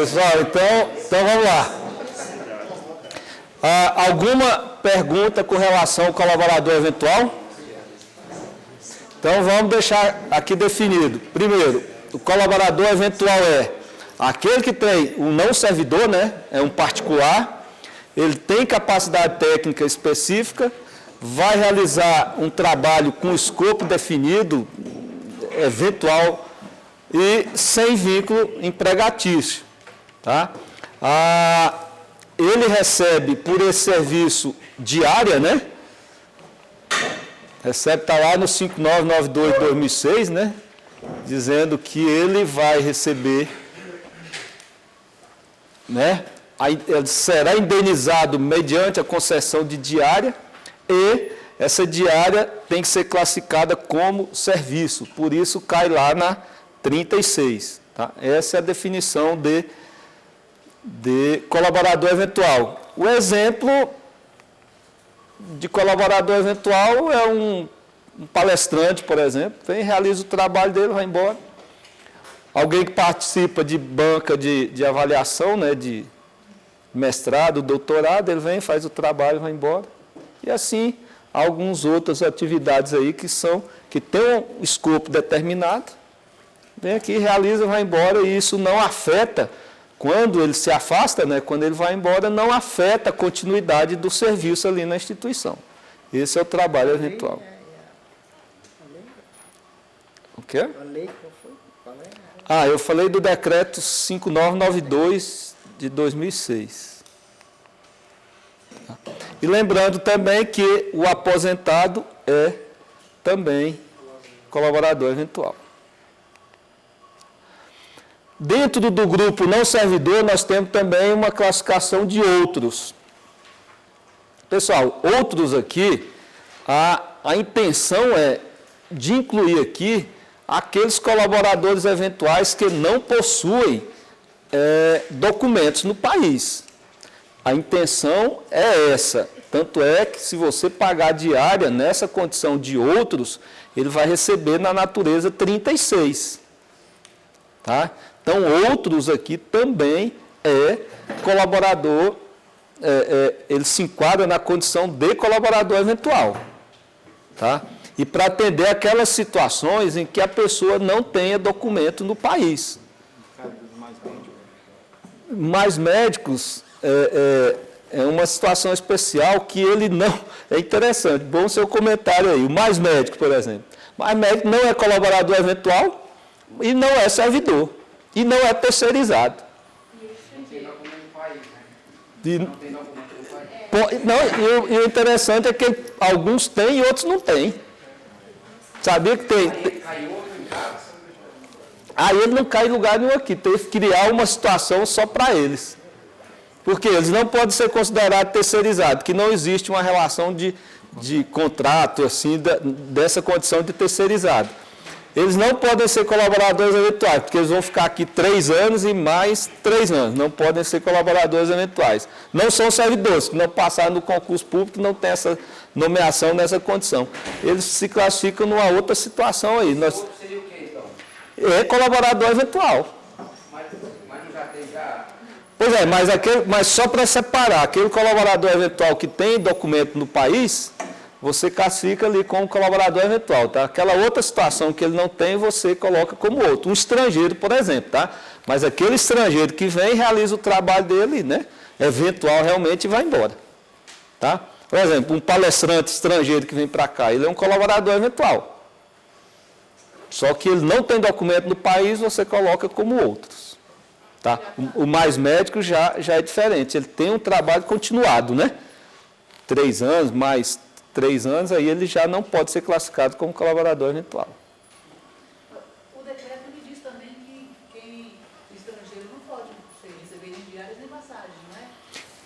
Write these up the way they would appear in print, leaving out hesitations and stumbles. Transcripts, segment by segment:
Pessoal, então vamos lá. Alguma pergunta com relação ao colaborador eventual? Então vamos deixar aqui definido. Primeiro, o colaborador eventual é aquele que tem um não servidor, né? É um particular, ele tem capacidade técnica específica, vai realizar um trabalho com escopo definido, eventual e sem vínculo empregatício. Tá? Ele recebe por esse serviço diária, né? Recebe, está lá no 5992 de 2006, né? Dizendo que ele vai receber, né? Ele será indenizado mediante a concessão de diária e essa diária tem que ser classificada como serviço, por isso cai lá na 36. Tá? Essa é a definição de colaborador eventual. O exemplo de colaborador eventual é um palestrante, por exemplo, vem, realiza o trabalho dele, vai embora. Alguém que participa de banca de avaliação, né, de mestrado, doutorado, ele vem, faz o trabalho, vai embora. E assim, algumas outras atividades aí que têm um escopo determinado, vem aqui, realiza, vai embora, e isso não afeta, quando ele se afasta, né, quando ele vai embora, não afeta a continuidade do serviço ali na instituição. Esse é o trabalho eventual. O quê? Eu falei do decreto 5992 de 2006. E lembrando também que o aposentado é também colaborador eventual. Dentro do grupo não servidor, nós temos também uma classificação de outros. Pessoal, outros aqui, a intenção é de incluir aqui aqueles colaboradores eventuais que não possuem documentos no país. A intenção é essa. Tanto é que, se você pagar diária nessa condição de outros, ele vai receber na natureza 36. Tá? Então, outros aqui também é colaborador, ele se enquadra na condição de colaborador eventual. Tá? E para atender aquelas situações em que a pessoa não tenha documento no país. Mais médicos é uma situação especial que ele não... É interessante, bom o seu comentário aí. O mais médico, por exemplo. Mais médico não é colaborador eventual e não é servidor. E não é terceirizado. Não tem documento no país, né? Não tem documento no país. E o interessante é que alguns têm e outros não têm. Sabia que tem... Aí ele não cai em lugar nenhum aqui. Teve que criar uma situação só para eles. Porque eles não podem ser considerados terceirizados, que não existe uma relação de contrato assim, dessa condição de terceirizado. Eles não podem ser colaboradores eventuais, porque eles vão ficar aqui 3 anos e mais 3 anos. Não podem ser colaboradores eventuais. Não são servidores, que não passaram no concurso público, não tem essa nomeação nessa condição. Eles se classificam numa outra situação aí. Seria o quê, então? É colaborador eventual. Mas não já tem já... Pois é, mas só para separar, aquele colaborador eventual que tem documento no país, você classifica ali como colaborador eventual, tá? Aquela outra situação que ele não tem, você coloca como outro. Um estrangeiro, por exemplo, tá? Mas aquele estrangeiro que vem e realiza o trabalho dele, né? Eventual realmente vai embora, tá? Por exemplo, um palestrante estrangeiro que vem para cá, ele é um colaborador eventual. Só que ele não tem documento no país, você coloca como outros. Tá? O mais médico já é diferente, ele tem um trabalho continuado, né? 3 anos, mais 3 anos, aí ele já não pode ser classificado como colaborador eventual. O decreto me diz também que quem estrangeiro não pode receber nem diárias nem passagens, não é?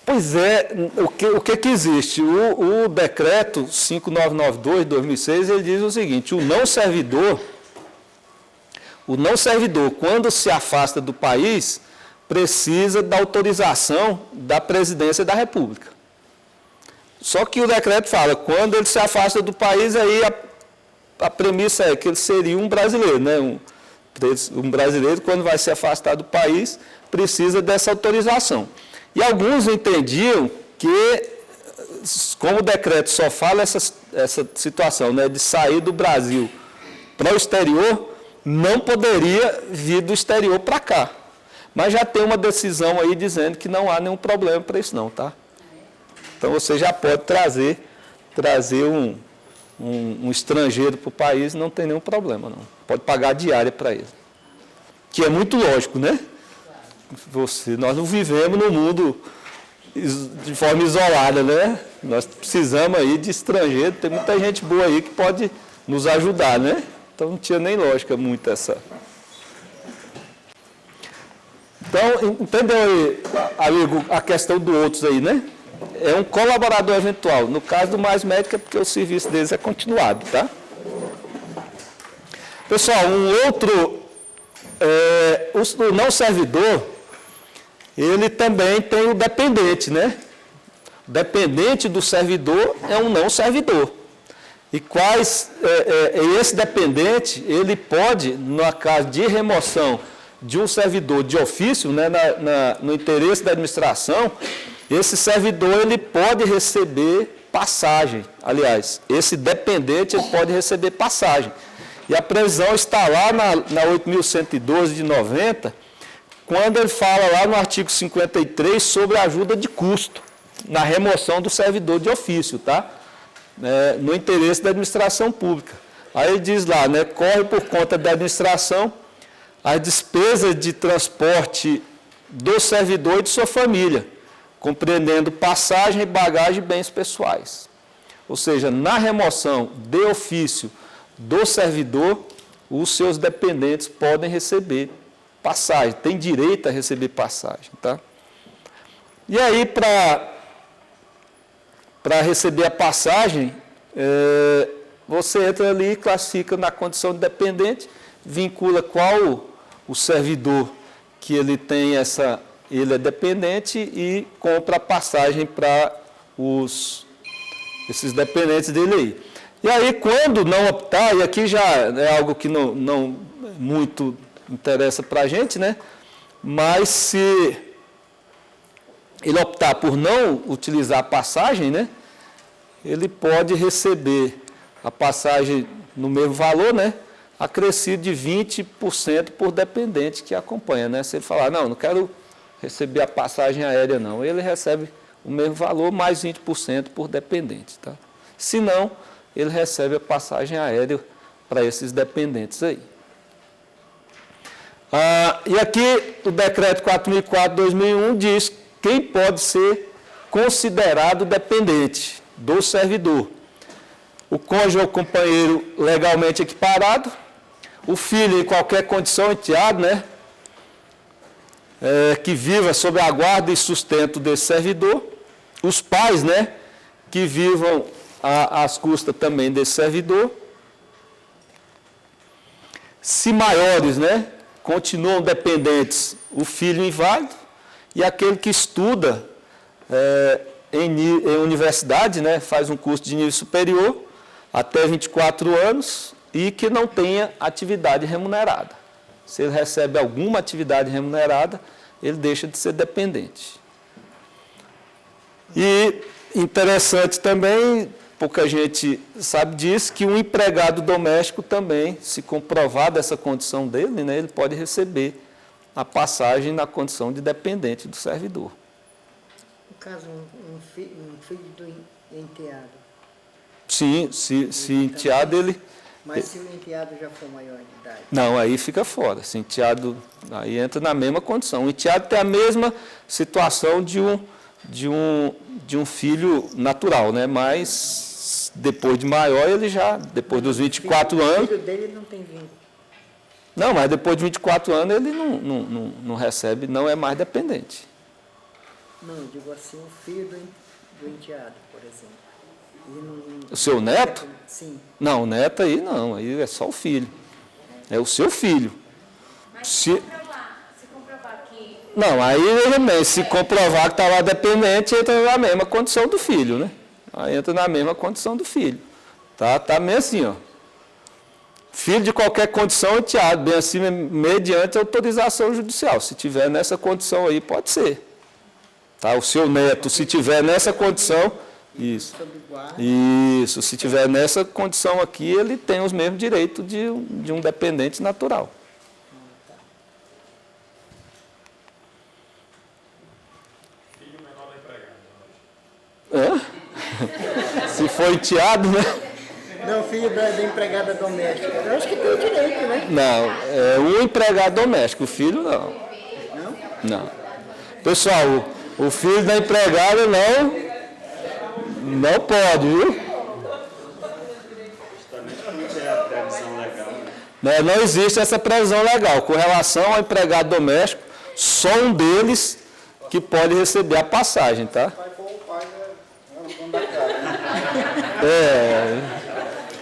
Pois é, o que existe? O decreto 5992 de 2006, ele diz o seguinte, o não servidor, quando se afasta do país, precisa da autorização da Presidência da República. Só que o decreto fala, quando ele se afasta do país, aí a premissa é que ele seria um brasileiro, né? Um brasileiro, quando vai se afastar do país, precisa dessa autorização. E alguns entendiam que, como o decreto só fala essa situação, né, de sair do Brasil para o exterior, não poderia vir do exterior para cá. Mas já tem uma decisão aí dizendo que não há nenhum problema para isso não, tá? Então você já pode trazer um estrangeiro para o país, não tem nenhum problema não. Pode pagar diária para ele. Que é muito lógico, né? Nós não vivemos no mundo de forma isolada, né? Nós precisamos aí de estrangeiro, tem muita gente boa aí que pode nos ajudar, né? Então não tinha nem lógica muito essa. Então, entendeu aí, amigo, a questão do outros aí, né? É um colaborador eventual. No caso do Mais Médico é porque o serviço deles é continuado, tá? Pessoal, um outro, o não servidor, ele também tem o dependente, né? O dependente do servidor é um não servidor. E esse dependente, ele pode, no caso de remoção de um servidor de ofício, né, no interesse da administração, esse servidor ele pode receber passagem. Aliás, esse dependente ele pode receber passagem. E a previsão está lá na 8.112 de 90, quando ele fala lá no artigo 53 sobre ajuda de custo, na remoção do servidor de ofício, tá? No interesse da administração pública. Aí ele diz lá, né, corre por conta da administração as despesas de transporte do servidor e de sua família, compreendendo passagem, bagagem e bens pessoais. Ou seja, na remoção de ofício do servidor, os seus dependentes podem receber passagem, tem direito a receber passagem, tá? E aí, para receber a passagem, você entra ali e classifica na condição de dependente, vincula qual o servidor que ele tem ele é dependente e compra a passagem para esses dependentes dele aí. E aí, quando não optar, e aqui já é algo que não muito interessa para a gente, né? Mas se ele optar por não utilizar a passagem, né? Ele pode receber a passagem no mesmo valor, né? Acrescido de 20% por dependente que acompanha, né? Se ele falar, não quero receber a passagem aérea, não. Ele recebe o mesmo valor, mais 20% por dependente, tá? Se não, ele recebe a passagem aérea para esses dependentes aí. E aqui o decreto 4.004/2001 diz quem pode ser considerado dependente do servidor. O cônjuge ou companheiro legalmente equiparado, o filho em qualquer condição enteado, né? Que viva sob a guarda e sustento desse servidor, os pais, né? Que vivam às custas também desse servidor. Se maiores, né? Continuam dependentes, o filho inválido e aquele que estuda em universidade, né? Faz um curso de nível superior até 24 anos e que não tenha atividade remunerada. Se ele recebe alguma atividade remunerada, ele deixa de ser dependente. E interessante também, pouca gente sabe disso, que um empregado doméstico também, se comprovada essa condição dele, né, ele pode receber a passagem na condição de dependente do servidor. No caso, um filho do enteado. Sim, se enteado ele... Mas se o enteado já for maior de idade? Não, aí fica fora. Se enteado, aí entra na mesma condição. O enteado tem a mesma situação de um filho natural, né? Mas depois de maior, ele já, depois dos 24 anos... O filho dele não tem vínculo. Não, mas depois de 24 anos ele não recebe, não é mais dependente. Não, eu digo assim, o filho do enteado, por exemplo. O seu neto? Sim. Não, o neto aí não, aí é só o filho. É o seu filho. Mas se comprovar que... Não, aí também, se comprovar que está lá dependente, entra na mesma condição do filho, né? Aí entra na mesma condição do filho. Tá meio assim, ó. Filho de qualquer condição, enteado, bem assim, mediante autorização judicial. Se tiver nessa condição aí, pode ser. Tá? O seu neto, se tiver nessa condição, isso. Isso, se tiver nessa condição aqui, ele tem os mesmos direitos de um dependente natural. Filho menor da empregada. Hã? Se for enteado, né? Não, filho da empregada doméstica. Eu acho que tem direito, né? Não, é o empregado doméstico, o filho não. Não. Pessoal, o filho da empregada não pode, viu? Justamente porque é a previsão legal. Não existe essa previsão legal. Com relação ao empregado doméstico, só um deles que pode receber a passagem, tá?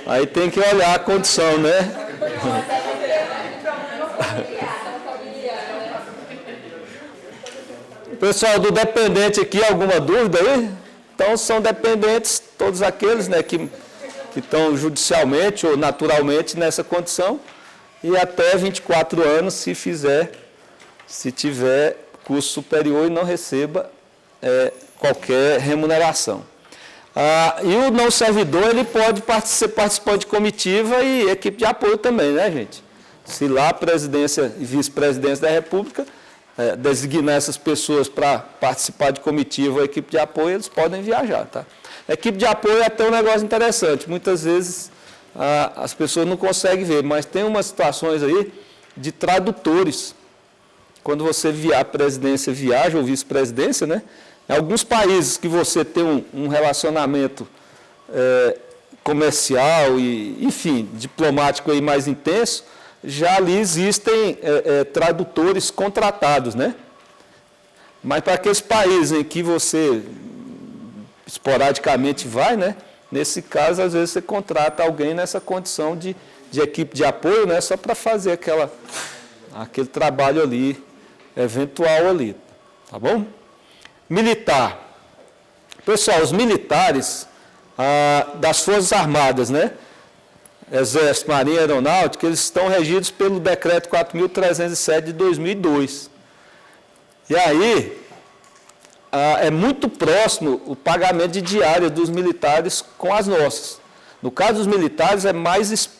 Aí tem que olhar a condição, né? Pessoal, do dependente aqui, alguma dúvida aí? Então, são dependentes todos aqueles, né, que estão judicialmente ou naturalmente nessa condição, e até 24 anos, se tiver curso superior e não receba qualquer remuneração. E o não servidor, ele pode ser participante de comitiva e equipe de apoio também, né, gente? Se lá a presidência e vice-presidência da República designar essas pessoas para participar de comitiva ou equipe de apoio, eles podem viajar, tá? Equipe de apoio é até um negócio interessante. Muitas vezes as pessoas não conseguem ver, mas tem umas situações aí de tradutores. Quando a presidência viaja, ou vice-presidência, né? Em alguns países que você tem um relacionamento comercial e, enfim, diplomático aí mais intenso, já ali existem tradutores contratados, né? Mas para aqueles países em que você esporadicamente vai, né? Nesse caso, às vezes você contrata alguém nessa condição de equipe de apoio, né? Só para fazer aquele trabalho ali, eventual ali, tá bom? Militar. Pessoal, os militares das Forças Armadas, né? Exército, Marinha, Aeronáutica, eles estão regidos pelo Decreto 4.307 de 2002. E aí, é muito próximo o pagamento de diária dos militares com as nossas. No caso dos militares,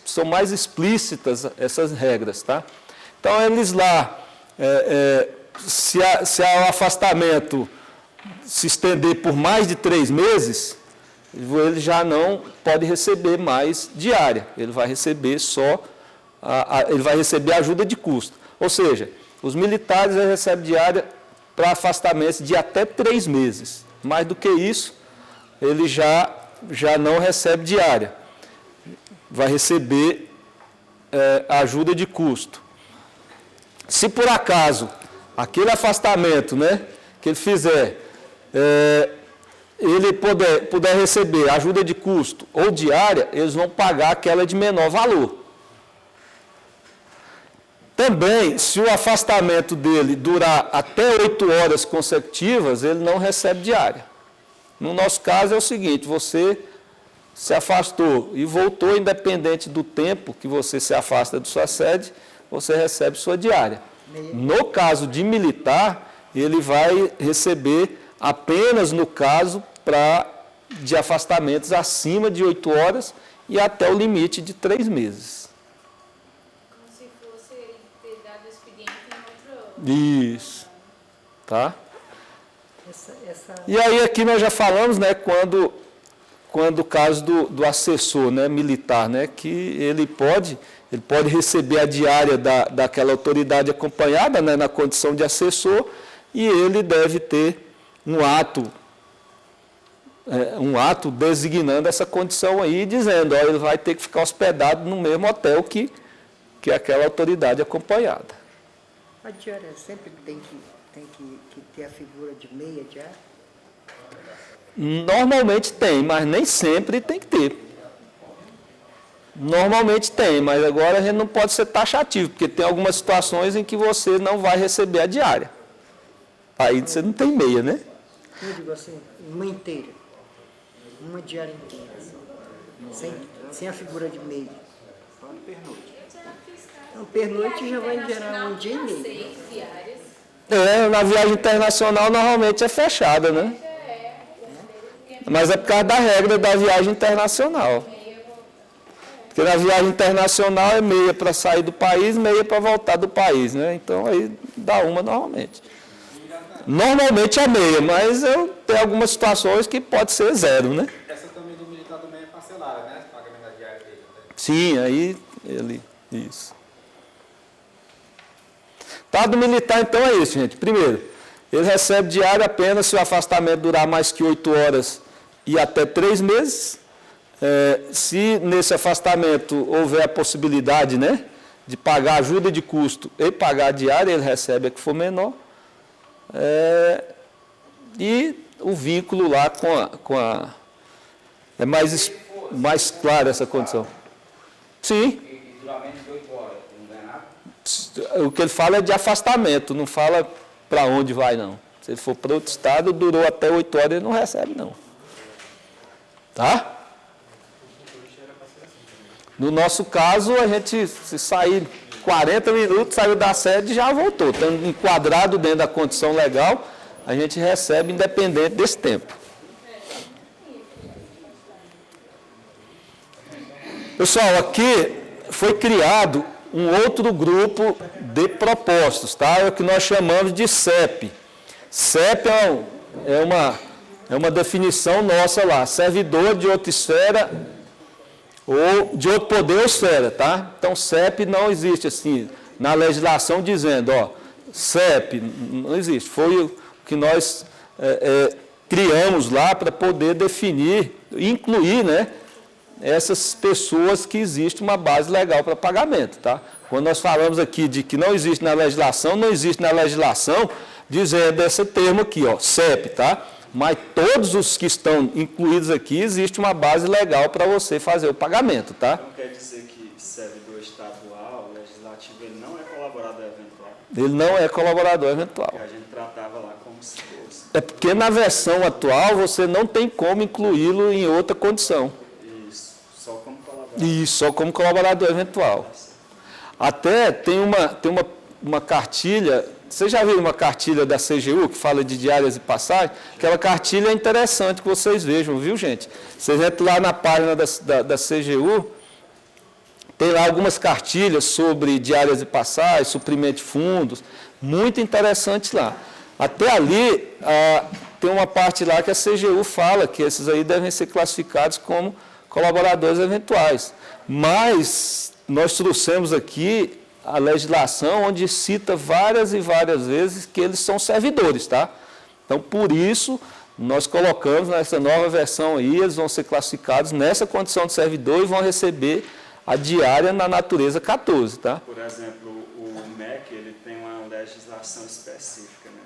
são mais explícitas essas regras, tá? Então, eles lá, se o afastamento se estender por mais de 3 meses, ele já não pode receber mais diária, ele vai receber ele vai receber ajuda de custo. Ou seja, os militares recebem diária para afastamentos de até 3 meses. Mais do que isso, ele já não recebe diária, vai receber ajuda de custo. Se por acaso aquele afastamento, né, que ele fizer, ele puder receber ajuda de custo ou diária, eles vão pagar aquela de menor valor. Também, se o afastamento dele durar até 8 horas consecutivas, ele não recebe diária. No nosso caso é o seguinte, você se afastou e voltou, independente do tempo que você se afasta de sua sede, você recebe sua diária. No caso de militar, ele vai receber apenas no caso de afastamentos acima de 8 horas e até o limite de 3 meses. Como se fosse ter dado expediente em outro... Isso. Tá? E aí aqui nós já falamos, né, quando o caso do assessor, né, militar, né, que ele pode receber a diária daquela autoridade acompanhada, né, na condição de assessor, e ele deve ter um ato designando essa condição aí, dizendo, ele vai ter que ficar hospedado no mesmo hotel que aquela autoridade acompanhada. A diária sempre tem que ter a figura de meia diária? Normalmente tem, mas nem sempre tem que ter. Normalmente tem, mas agora a gente não pode ser taxativo, porque tem algumas situações em que você não vai receber a diária. Aí você não tem meia, né? Eu digo assim, uma inteira. Uma diária inteira. Sem a figura de meia. Pode? pernoite? Não, pernoite já vai gerar um dia e meio. Na viagem internacional normalmente é fechada, né? Mas é por causa da regra da viagem internacional. Porque na viagem internacional é meia para sair do país, meia para voltar do país, né? Então aí dá uma normalmente. Normalmente é meia, mas tem algumas situações que pode ser zero, né? Essa também do militar também é parcelada, né? O pagamento da diária dele. Sim, aí ele. Isso. Tá, do militar então é isso, gente. Primeiro, ele recebe diária apenas se o afastamento durar mais que 8 horas e até 3 meses. Se nesse afastamento houver a possibilidade, né, de pagar ajuda de custo e pagar a diária, ele recebe a que for menor. E o vínculo lá com a é mais clara essa condição. Sim. E durar menos de 8 horas, não ganha nada? O que ele fala é de afastamento, não fala para onde vai, não. Se ele for para outro estado, durou até 8 horas, ele não recebe, não. Tá? No nosso caso, a gente, se sair 40 minutos, saiu da sede e já voltou. Estando enquadrado dentro da condição legal, a gente recebe independente desse tempo. Pessoal, aqui foi criado um outro grupo de propostas, tá? É o que nós chamamos de CEP. CEP é uma definição nossa lá, servidor de outra esfera ou de outro poder ou esfera, tá? Então, CEP não existe assim, na legislação dizendo, CEP, não existe. Foi o que nós criamos lá para poder definir, incluir, né, essas pessoas que existe uma base legal para pagamento, tá? Quando nós falamos aqui de que não existe na legislação, não existe na legislação dizendo esse termo aqui, CEP, tá? Mas todos os que estão incluídos aqui, existe uma base legal para você fazer o pagamento, tá? Então quer dizer que servidor estadual, legislativo, ele não é colaborador eventual? Ele não é colaborador eventual. Que a gente tratava lá como se fosse. É porque na versão atual você não tem como incluí-lo em outra condição. Isso, só como colaborador. Isso, só como colaborador eventual. Até tem uma cartilha, você já viu uma cartilha da CGU que fala de diárias e passagens? Aquela cartilha é interessante que vocês vejam, viu, gente? Vocês entram lá na página da CGU, tem lá algumas cartilhas sobre diárias e passagens, suprimento de fundos, muito interessantes lá. Até ali, tem uma parte lá que a CGU fala que esses aí devem ser classificados como colaboradores eventuais. Mas nós trouxemos aqui a legislação onde cita várias e várias vezes que eles são servidores, tá? Então, por isso, nós colocamos nessa nova versão aí, eles vão ser classificados nessa condição de servidor e vão receber a diária na natureza 14, tá? Por exemplo, o MEC, ele tem uma legislação específica, né?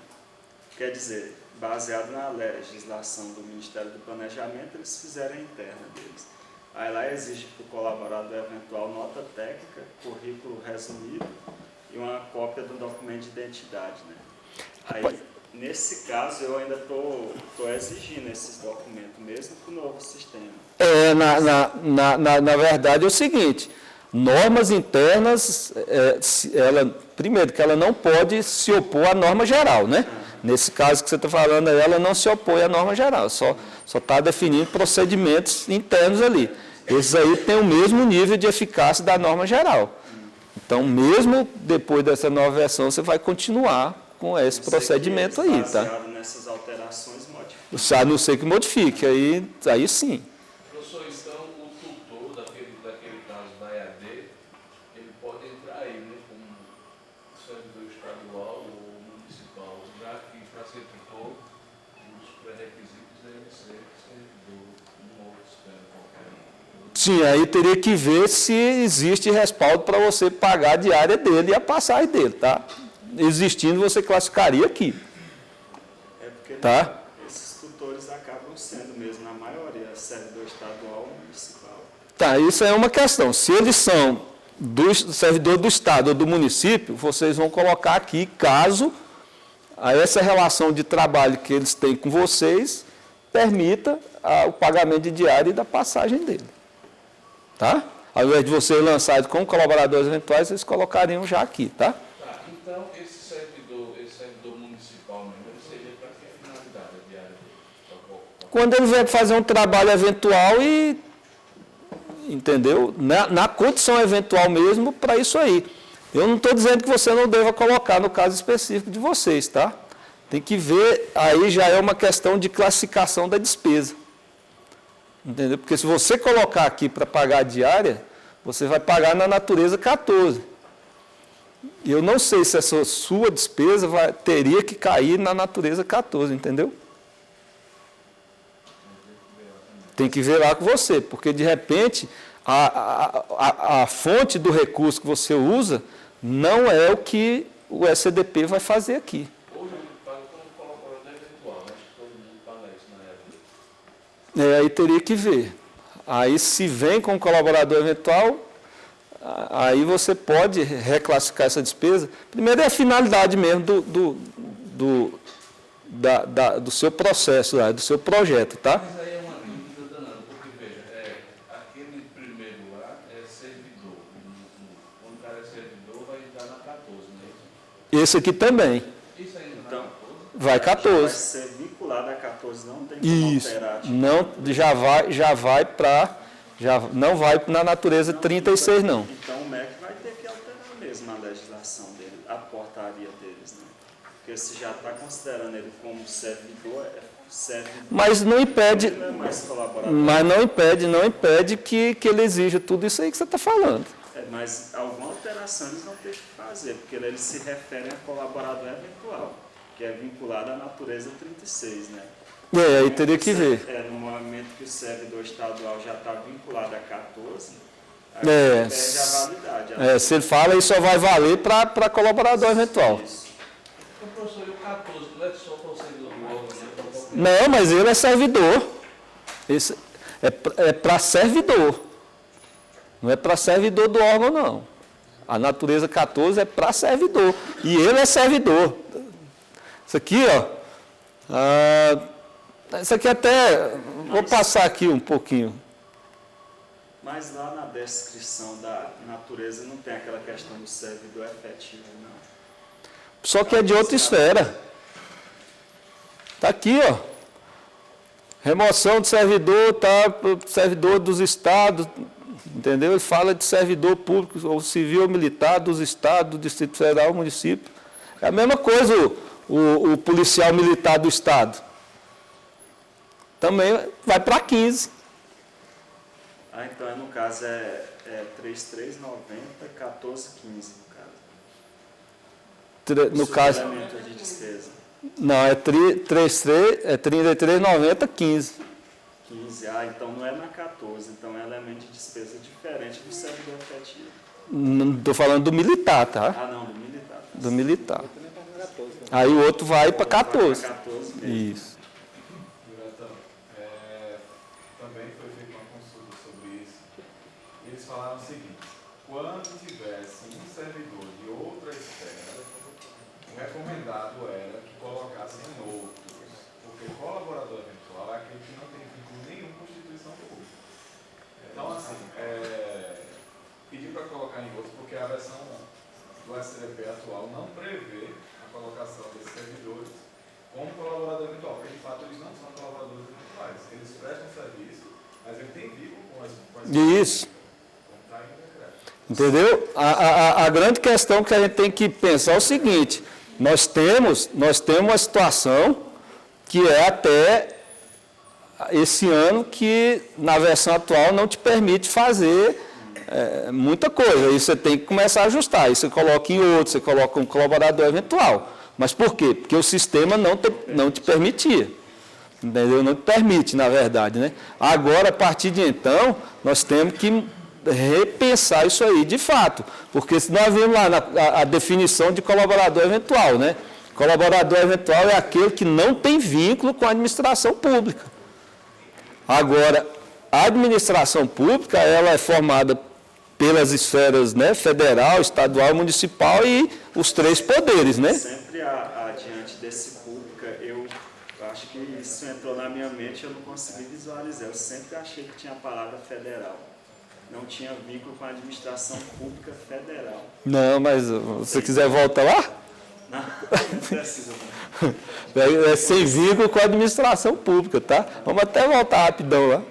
Quer dizer, baseado na legislação do Ministério do Planejamento, eles fizeram a interna deles. Aí lá exige para o colaborador eventual nota técnica, currículo resumido e uma cópia do documento de identidade, né? Aí, nesse caso, eu ainda estou exigindo esses documentos, mesmo com o novo sistema. Na verdade é o seguinte, normas internas, primeiro que ela não pode se opor à norma geral, né? Nesse caso que você está falando, ela não se opõe à norma geral, só está definindo procedimentos internos ali. Esses aí têm o mesmo nível de eficácia da norma geral. Então, mesmo depois dessa nova versão, você vai continuar com esse procedimento aí, tá? Baseado nessas alterações, modifica. A não ser que modifique, aí sim. Professor, então, o tutor daquele caso da EAD, ele pode entrar aí, né, como servidor estadual ou municipal, já que para ser tutor, os pré-requisitos devem ser servidor numa outra esfera qualquer. Sim, aí teria que ver se existe respaldo para você pagar a diária dele e a passagem dele, tá? Existindo, você classificaria aqui. É porque Tá? esses tutores acabam sendo mesmo, na maioria, servidor estadual ou municipal. Tá, isso é uma questão. Se eles são servidor do Estado ou do município, vocês vão colocar aqui, caso essa relação de trabalho que eles têm com vocês permita o pagamento de diária e da passagem dele. Tá? Ao invés de vocês lançarem como colaboradores eventuais, eles colocariam já aqui, tá? Tá, então esse servidor municipal mesmo, ele seria para que finalidade a diária dele? Quando ele vier fazer um trabalho eventual e, entendeu? Na condição eventual mesmo, para isso aí. Eu não estou dizendo que você não deva colocar no caso específico de vocês, tá? Tem que ver, aí já é uma questão de classificação da despesa. Entendeu? Porque se você colocar aqui para pagar a diária, você vai pagar na natureza 14. E eu não sei se essa sua despesa teria que cair na natureza 14, entendeu? Tem que ver lá com você, porque de repente a fonte do recurso que você usa não é o que o SCDP vai fazer aqui. Hoje a gente paga como colaborador eventual, acho que todo mundo paga isso na época. Aí teria que ver. Aí se vem com colaborador eventual, aí você pode reclassificar essa despesa. Primeiro é a finalidade mesmo do seu processo, do seu projeto, tá? Mas aí é uma dúvida danada, porque veja, aquele primeiro lá é servidor. Quando o cara é servidor, vai entrar na 14, não é isso? Esse aqui também. Isso aí não Então, Vai Vai 14. ser vinculado a 14, não tem como Isso. alterar. tipo, Não, já vai para. Não vai na natureza 36, não. Então o MEC vai ter que alterar mesmo a legislação dele, a portaria deles, né? Porque se já está considerando ele como servidor, Mas não impede. ele não é mais colaborador. Mas não impede que ele exija tudo isso aí que você está falando. Mas alguma alteração eles vão ter que fazer, porque eles se referem a colaborador eventual, que é vinculado à natureza 36, né? Aí teria que ver. No momento que o servidor estadual já está vinculado a 14, aí É, perde a validade. Se ele fala, isso só vai valer para colaborador eventual. Isso. Então, professor, e o 14, não é só para o servidor do órgão, né? Não, mas ele é servidor. Esse é para servidor. Não é para servidor do órgão, não. A natureza 14 é para servidor. E ele é servidor. Isso aqui, ó. Isso aqui até. Vou passar aqui um pouquinho. Mas lá na descrição da natureza não tem aquela questão do servidor efetivo, não. Só que é de outra esfera. Está aqui, ó. Remoção de servidor, tá? Servidor dos estados, entendeu? Ele fala de servidor público, ou civil ou militar dos estados, do Distrito Federal, município. É a mesma coisa o policial militar do estado. Também vai para 15. Então no caso é 3390, 1415 no caso. No caso, Suplemento de despesa. não, é 33,90, 15. 15, então não é na 14, então é elemento de despesa diferente do servidor efetivo. Não estou falando do militar, tá? Não, do militar. Do militar. Aí o outro vai para 14. Vai pra 14 mesmo. Isso. Diretão, também foi feita uma consulta sobre isso. E eles falaram o seguinte: quando tivesse um servidor de outra esfera, o recomendado era que colocasse em outros, porque colaborador eventual é aquele que não tem vínculo nenhum com instituição pública. Então, assim, pedir para colocar em outros, porque a versão do STDP atual não prevê a colocação desses servidores como colaborador eventual, porque de fato eles não são colaboradores eventuais. Eles prestam serviço, mas ele tem vínculo com as Isso. como está aí no decreto. Entendeu? A grande questão que a gente tem que pensar é o seguinte: nós temos uma situação que é até esse ano que na versão atual não te permite fazer muita coisa. Aí você tem que começar a ajustar. Aí você coloca em outro, você coloca um colaborador eventual. Mas por quê? Porque o sistema não te permitia. Entendeu? Não te permite, na verdade, né? Agora, a partir de então, nós temos que repensar isso aí, de fato. Porque se nós vimos lá a definição de colaborador eventual, né? Colaborador eventual é aquele que não tem vínculo com a administração pública. Agora, a administração pública, ela é formada pelas esferas, né, federal, estadual, municipal e os três poderes, né? Sempre adiante desse pública, eu acho que isso entrou na minha mente, eu não consegui visualizar. Eu sempre achei que tinha a palavra federal. não tinha vínculo com a administração pública federal. Não, mas se você quiser voltar lá, Não, não precisa. Não. é sem vínculo com a administração pública, tá? Vamos até voltar rapidão lá.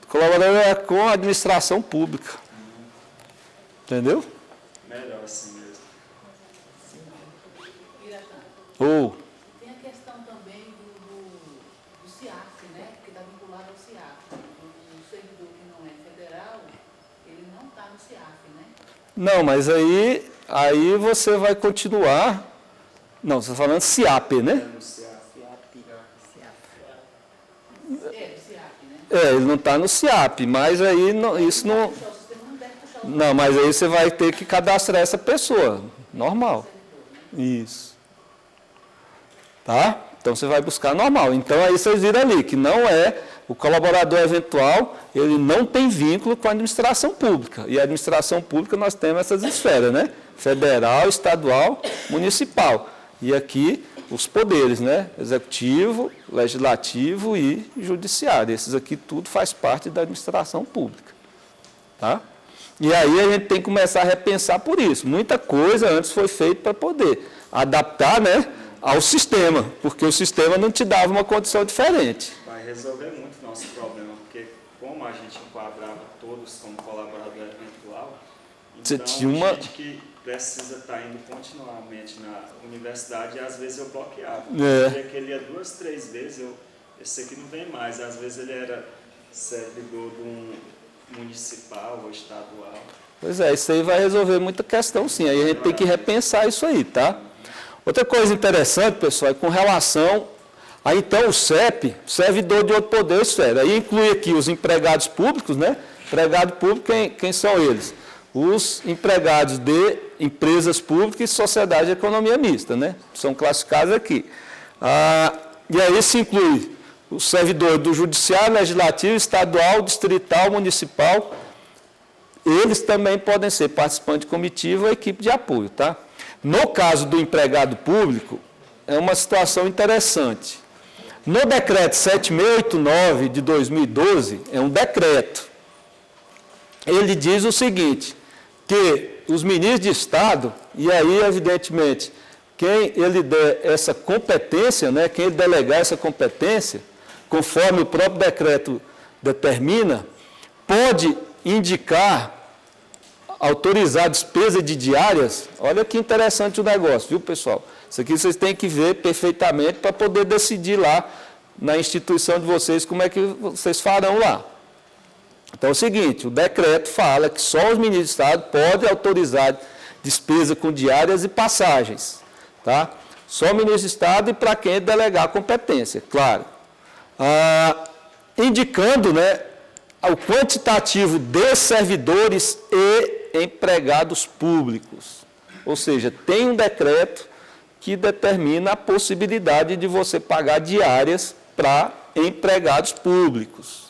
Colaborador é com a administração pública. Entendeu? Melhor assim mesmo. Ou, Tem a questão também do CIAF, né? Que está vinculado ao CIAF. O servidor que não é federal, ele não está no CIAF, né? não, mas aí você vai continuar. Não, você está falando CIAP, né? Denunciar. É, do CIAF, né? É, ele não está no CIAP, mas aí isso não. O sistema não deve puxar o Não, mas aí você vai ter que cadastrar essa pessoa. Normal. Isso. Tá? Então você vai buscar normal. Então aí vocês viram ali que não é o colaborador eventual, ele não tem vínculo com a administração pública. E a administração pública nós temos essas esferas, né? Federal, estadual, municipal. E aqui os poderes, né? Executivo, legislativo e judiciário. Esses aqui tudo faz parte da administração pública. Tá? E aí a gente tem que começar a repensar por isso. Muita coisa antes foi feita para poder adaptar, né, ao sistema, porque o sistema não te dava uma condição diferente. Vai resolver muito o nosso problema, porque como a gente enquadrava todos como colaborador eventual, Você então tinha uma- gente que precisa estar indo continuamente na universidade, e às vezes eu bloqueava. É. Dia que ele ia 2, 3 vezes, esse aqui não vem mais. Às vezes ele era servidor de um municipal ou estadual. Pois é, isso aí vai resolver muita questão, sim. Aí a gente tem que repensar isso aí, tá? Outra coisa interessante, pessoal, é com relação a, então, o CEP, servidor de outro poder ou esfera. Aí inclui aqui os empregados públicos, né? Empregado público, quem são eles? Os empregados de empresas públicas e sociedade de economia mista, né? São classificados aqui. E aí se inclui o servidor do judiciário, legislativo, estadual, distrital, municipal. Eles também podem ser participantes de comitiva ou equipe de apoio, tá? No caso do empregado público, é uma situação interessante. No decreto 7689 de 2012, é um decreto. Ele diz o seguinte, que os ministros de Estado, e aí, evidentemente, quem ele der essa competência, né, quem ele delegar essa competência, conforme o próprio decreto determina, pode indicar, autorizar despesa de diárias. Olha que interessante o negócio, viu, pessoal? Isso aqui vocês têm que ver perfeitamente para poder decidir lá na instituição de vocês como é que vocês farão lá. Então é o seguinte, o decreto fala que só os ministros de Estado podem autorizar despesa com diárias e passagens. Tá? Só o ministro de Estado e para quem delegar a competência, claro. Indicando, né, o quantitativo de servidores e empregados públicos. Ou seja, tem um decreto que determina a possibilidade de você pagar diárias para empregados públicos.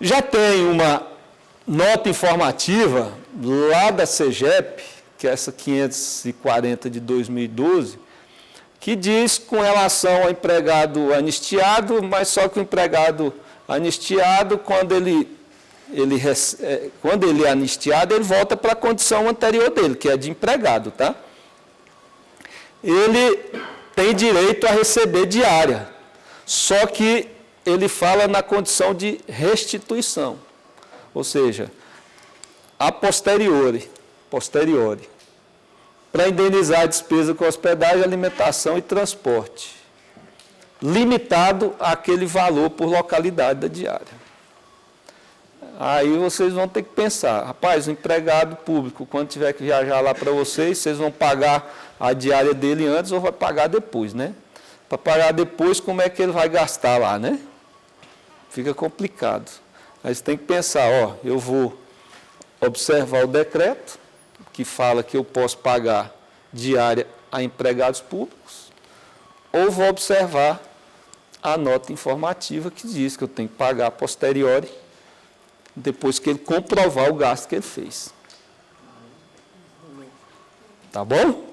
Já tem uma nota informativa lá da CEGEP, que é essa 540 de 2012, que diz com relação ao empregado anistiado, mas só que o empregado anistiado, quando ele é anistiado, ele volta para a condição anterior dele, que é de empregado, tá? Ele tem direito a receber diária, só que ele fala na condição de restituição, ou seja, a posteriori, para indenizar a despesa com hospedagem, alimentação e transporte, limitado àquele valor por localidade da diária. Aí vocês vão ter que pensar, rapaz, o empregado público, quando tiver que viajar lá para vocês vão pagar a diária dele antes ou vai pagar depois, né? Para pagar depois, como é que ele vai gastar lá, né? Fica complicado. Aí você tem que pensar, ó, eu vou observar o decreto, que fala que eu posso pagar diária a empregados públicos, ou vou observar a nota informativa que diz que eu tenho que pagar a posteriori, depois que ele comprovar o gasto que ele fez. Tá bom?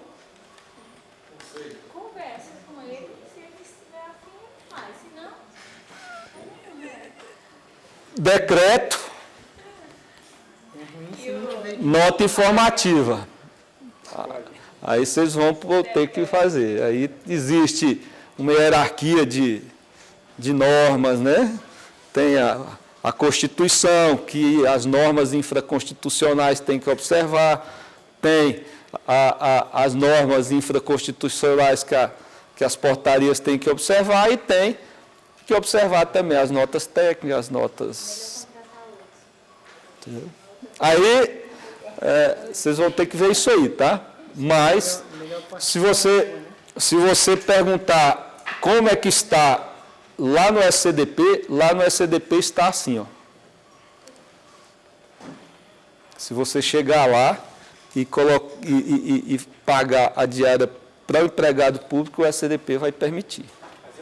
Conversa com ele, se ele estiver afim, ele faz. Se não, Decreto, nota informativa. Aí vocês vão ter que fazer. Aí existe uma hierarquia de normas, né? Tem a Constituição, que as normas infraconstitucionais têm que observar, tem as normas infraconstitucionais que as portarias têm que observar, e tem que observar também as notas técnicas, as notas... Entendeu? Aí, vocês vão ter que ver isso aí, tá? Mas, se você perguntar como é que está lá no SCDP está assim, ó. Se você chegar lá e pagar a diária para o empregado público, o SCDP vai permitir. Mas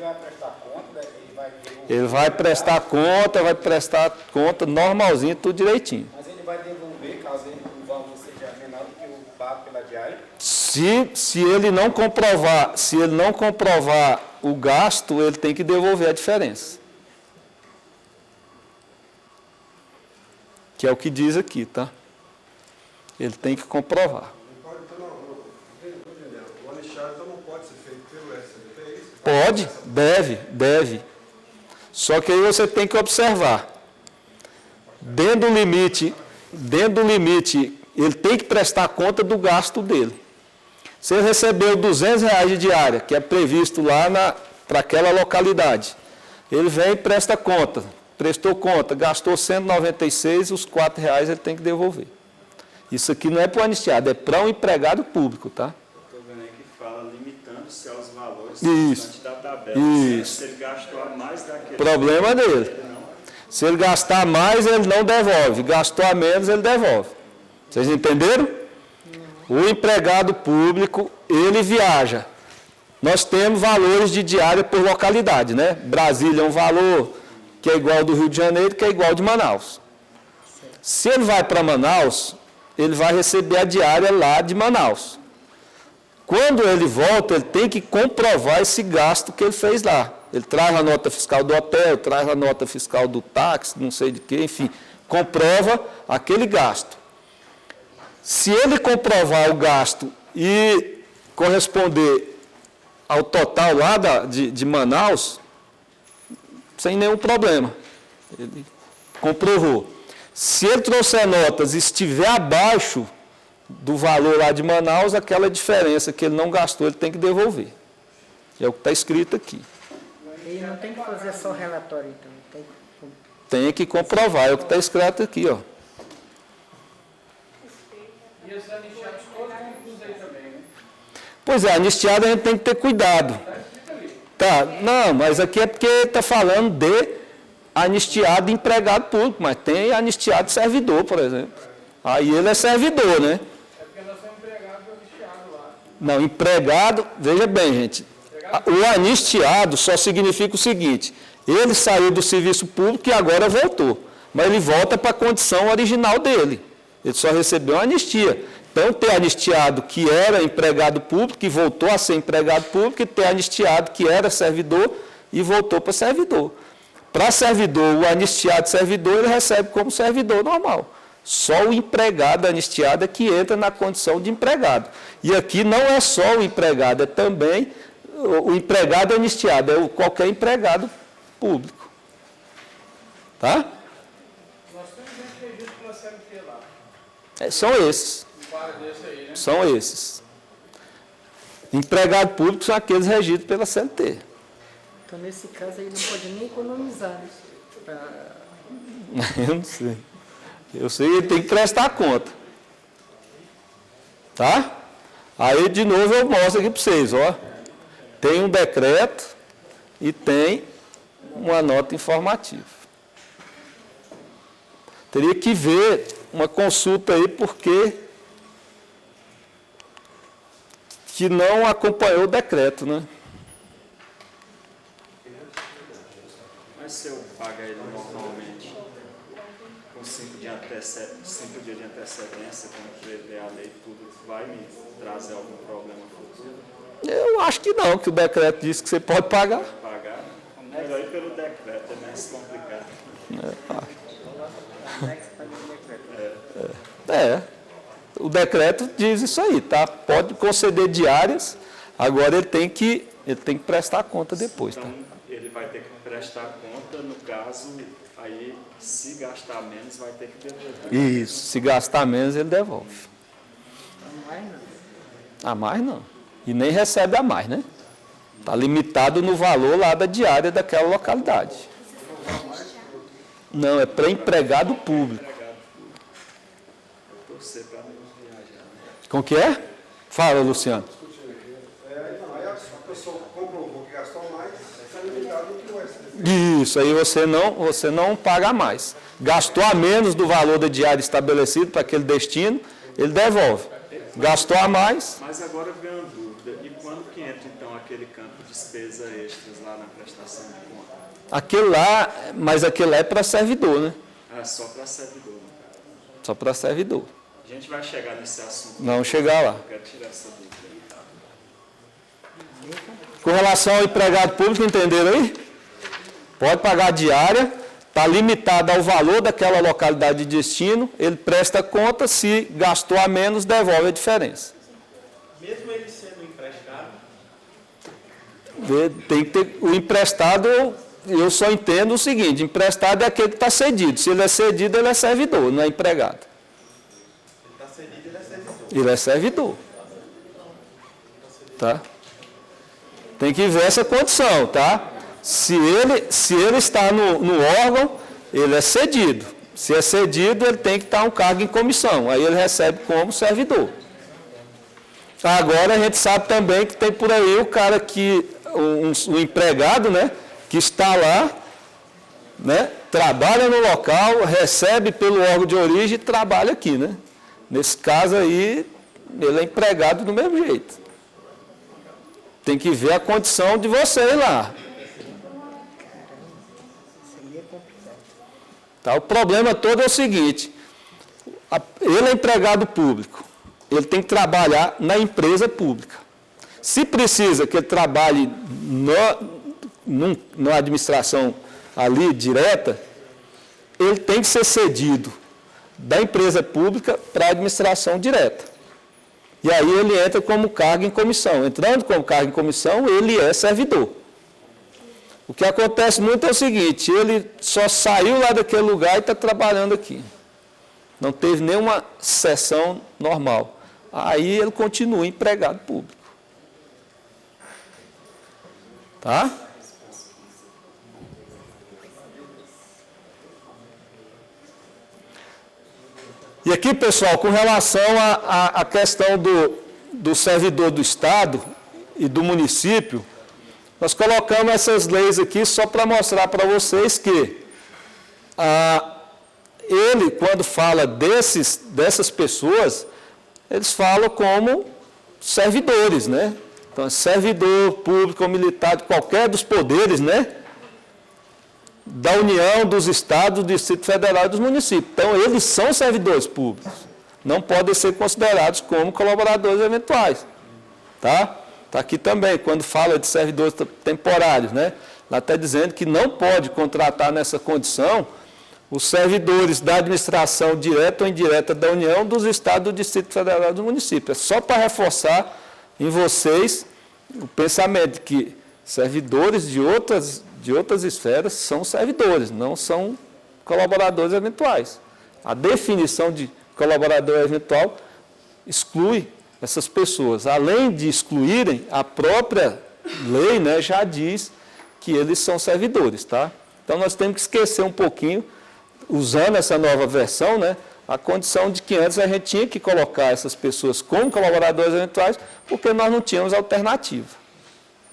ele vai prestar conta, Ele vai prestar conta normalzinho, tudo direitinho. Mas ele vai devolver, caso o valor seja menor do que o pago pela diária? Se ele não comprovar o gasto, ele tem que devolver a diferença. Que é o que diz aqui, tá? Ele tem que comprovar. O anistiado então não pode ser feito pelo SCDP, é isso? Pode, deve. Só que aí você tem que observar. Dentro do limite, ele tem que prestar conta do gasto dele. Se ele recebeu R$200 de diária, que é previsto lá para aquela localidade, ele vem e presta conta. Prestou conta, gastou 196, os R$4 ele tem que devolver. Isso aqui não é para o anistiado, é para o empregado público, tá? Estou vendo aí que fala limitando-se aos valores Isso. da tabela. Isso. Se ele gastou a mais daquele... Problema dele. Se ele gastar mais, ele não devolve. Gastou a menos, ele devolve. Vocês entenderam? O empregado público, ele viaja. Nós temos valores de diária por localidade, né? Brasília é um valor que é igual ao do Rio de Janeiro, que é igual ao de Manaus. Se ele vai para Manaus, ele vai receber a diária lá de Manaus. Quando ele volta, ele tem que comprovar esse gasto que ele fez lá. Ele traz a nota fiscal do hotel, traz a nota fiscal do táxi, não sei de quê, enfim, comprova aquele gasto. Se ele comprovar o gasto e corresponder ao total lá de Manaus, sem nenhum problema. Ele comprovou. Se ele trouxer notas e estiver abaixo do valor lá de Manaus, aquela diferença que ele não gastou, ele tem que devolver. É o que está escrito aqui. Ele não tem que fazer só relatório, então. Tem que comprovar, é o que está escrito aqui, ó. E os anistiados todos vão incluir também, né? Pois é, anistiado a gente tem que ter cuidado. Tá, não, mas aqui é porque está falando de anistiado de empregado público, mas tem anistiado de servidor, por exemplo. Aí ele é servidor, né? É porque nós somos empregados do anistiado lá. Não, empregado, veja bem, gente, o anistiado só significa o seguinte, ele saiu do serviço público e agora voltou, mas ele volta para a condição original dele, ele só recebeu uma anistia. Então, ter anistiado que era empregado público e voltou a ser empregado público, e ter anistiado que era servidor e voltou para servidor. Para servidor, o anistiado servidor, ele recebe como servidor normal. Só o empregado anistiado é que entra na condição de empregado. E aqui não é só o empregado, é também o empregado anistiado, é qualquer empregado público. Tá? Nós temos gente regido pela CLT lá. São esses. Para desse aí, né? São esses. Empregado público são aqueles regidos pela CLT. Então, nesse caso, ele não pode nem economizar, né? Eu não sei. Eu sei que ele tem que prestar conta. Tá? Aí, de novo, eu mostro aqui para vocês, ó. Tem um decreto e tem uma nota informativa. Teria que ver uma consulta aí, porque que não acompanhou o decreto, né? vai me trazer algum problema futuro? Eu acho que não, que o decreto diz que você pode pagar. Pagar? Melhor ir pelo decreto, é mais complicado. O decreto diz isso aí, tá? Pode conceder diárias, agora ele tem que prestar conta depois, tá? Então, ele vai ter que prestar conta, no caso, aí, se gastar menos, vai ter que devolver. Isso, se gastar menos, ele devolve. Mais não. A mais não. E nem recebe a mais, né? Está limitado no valor lá da diária daquela localidade. Não, é para empregado público. Torcer para não viajar, né? Com que é? Fala, Luciano. Aí a pessoa comprovou que gastou mais, está limitado no que vai ser. Isso, aí você não paga mais. Gastou a menos do valor da diária estabelecido para aquele destino, ele devolve. Gastou a mais. Mas agora vem uma dúvida, e quando que entra então aquele campo de despesa extras lá na prestação de conta? Aquele lá, mas aquele lá é para servidor, né? É só para servidor, né? Só para servidor. A gente vai chegar nesse assunto. Não chegar lá. Eu quero tirar essa dúvida. Com relação ao empregado público, entenderam aí? Pode pagar diária, está limitado ao valor daquela localidade de destino, ele presta conta, se gastou a menos, devolve a diferença. Mesmo ele sendo emprestado? Tem que ter, o emprestado, eu só entendo o seguinte, emprestado é aquele que está cedido. Se ele é cedido, ele é servidor, não é empregado. Ele está cedido, ele é servidor. Ele é servidor. Tá? Tem que ver essa condição, tá? Se ele está no órgão, ele é cedido. Se é cedido, ele tem que estar um cargo em comissão. Aí ele recebe como servidor. Agora a gente sabe também que tem por aí o cara que, um empregado, né, que está lá, né, trabalha no local, recebe pelo órgão de origem e trabalha aqui, né? Nesse caso aí, ele é empregado do mesmo jeito. Tem que ver a condição de você lá. Tá? O problema todo é o seguinte, ele é empregado público, ele tem que trabalhar na empresa pública. Se precisa que ele trabalhe na administração ali direta, ele tem que ser cedido da empresa pública para a administração direta. E aí ele entra como cargo em comissão. Entrando como cargo em comissão, ele é servidor. O que acontece muito é o seguinte, ele só saiu lá daquele lugar e está trabalhando aqui. Não teve nenhuma sessão normal. Aí ele continua empregado público. Tá? E aqui, pessoal, com relação à questão do servidor do Estado e do município, nós colocamos essas leis aqui só para mostrar para vocês que ele, quando fala dessas pessoas, eles falam como servidores, né? Então, servidor público ou militar de qualquer dos poderes, né? Da União, dos Estados, do Distrito Federal e dos municípios. Então, eles são servidores públicos. Não podem ser considerados como colaboradores eventuais. Tá? Está aqui também, quando fala de servidores temporários, né? Lá está dizendo que não pode contratar nessa condição os servidores da administração direta ou indireta da União, dos Estados, do Distrito Federal e do município. É só para reforçar em vocês o pensamento de que servidores de outras esferas são servidores, não são colaboradores eventuais. A definição de colaborador eventual exclui essas pessoas. Além de excluírem, a própria lei, né, já diz que eles são servidores. Tá? Então, nós temos que esquecer um pouquinho, usando essa nova versão, né, a condição de que antes a gente tinha que colocar essas pessoas como colaboradores eventuais, porque nós não tínhamos alternativa.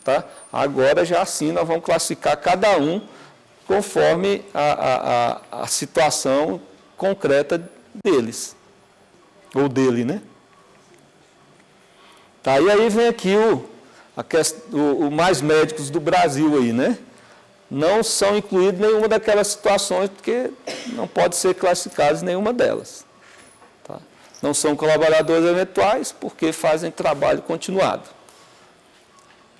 Tá? Agora, já assim, nós vamos classificar cada um conforme a situação concreta deles, ou dele, né? Tá, e aí vem aqui o Mais Médicos do Brasil aí, né? Não são incluídos nenhuma daquelas situações, porque não pode ser classificados nenhuma delas. Tá? não são colaboradores eventuais porque fazem trabalho continuado.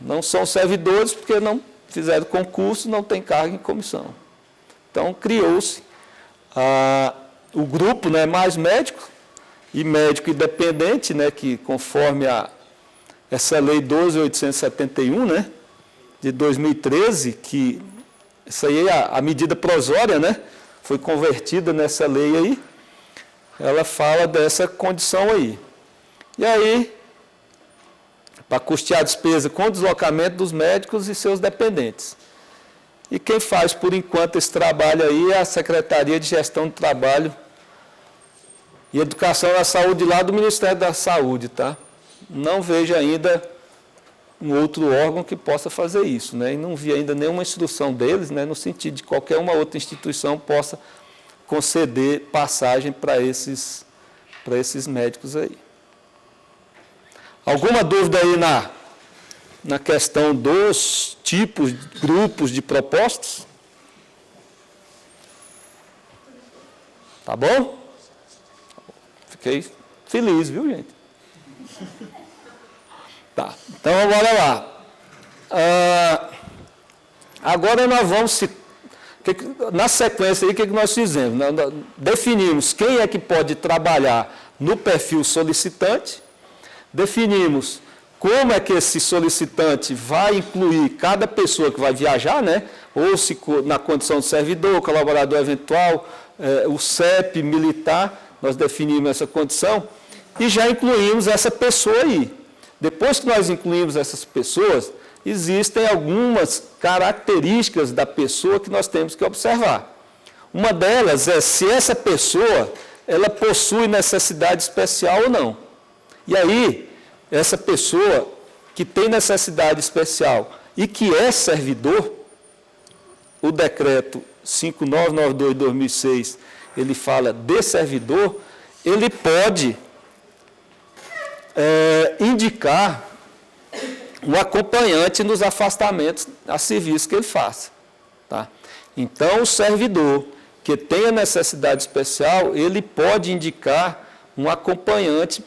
Não são servidores porque não fizeram concurso, não tem cargo em comissão. Então, criou-se o grupo, né, mais médico e médico independente, né, que conforme essa lei 12.871, né, de 2013, que isso aí é a medida provisória, né, foi convertida nessa lei aí, ela fala dessa condição aí. E aí, para custear a despesa com o deslocamento dos médicos e seus dependentes. E quem faz, por enquanto, esse trabalho aí é a Secretaria de Gestão do Trabalho e Educação da Saúde lá do Ministério da Saúde, tá? Não vejo ainda um outro órgão que possa fazer isso, né? E não vi ainda nenhuma instrução deles, né, no sentido de qualquer uma outra instituição possa conceder passagem para esses médicos aí. Alguma dúvida aí na questão dos tipos, grupos de propostas? Tá bom? Fiquei feliz, viu, gente? Tá, então bora lá. Agora nós vamos, na sequência aí, o que nós fizemos? Nós definimos quem é que pode trabalhar no perfil solicitante, definimos como é que esse solicitante vai incluir cada pessoa que vai viajar, né? Ou se na condição de servidor, colaborador eventual, o CEP militar, nós definimos essa condição e já incluímos essa pessoa aí. Depois que nós incluímos essas pessoas, existem algumas características da pessoa que nós temos que observar. Uma delas é se essa pessoa ela possui necessidade especial ou não. E aí, essa pessoa que tem necessidade especial e que é servidor, o decreto 5992 de 2006, ele fala de servidor, ele pode indicar um acompanhante nos afastamentos a serviço que ele faça. Tá? Então, o servidor que tenha necessidade especial, ele pode indicar um acompanhante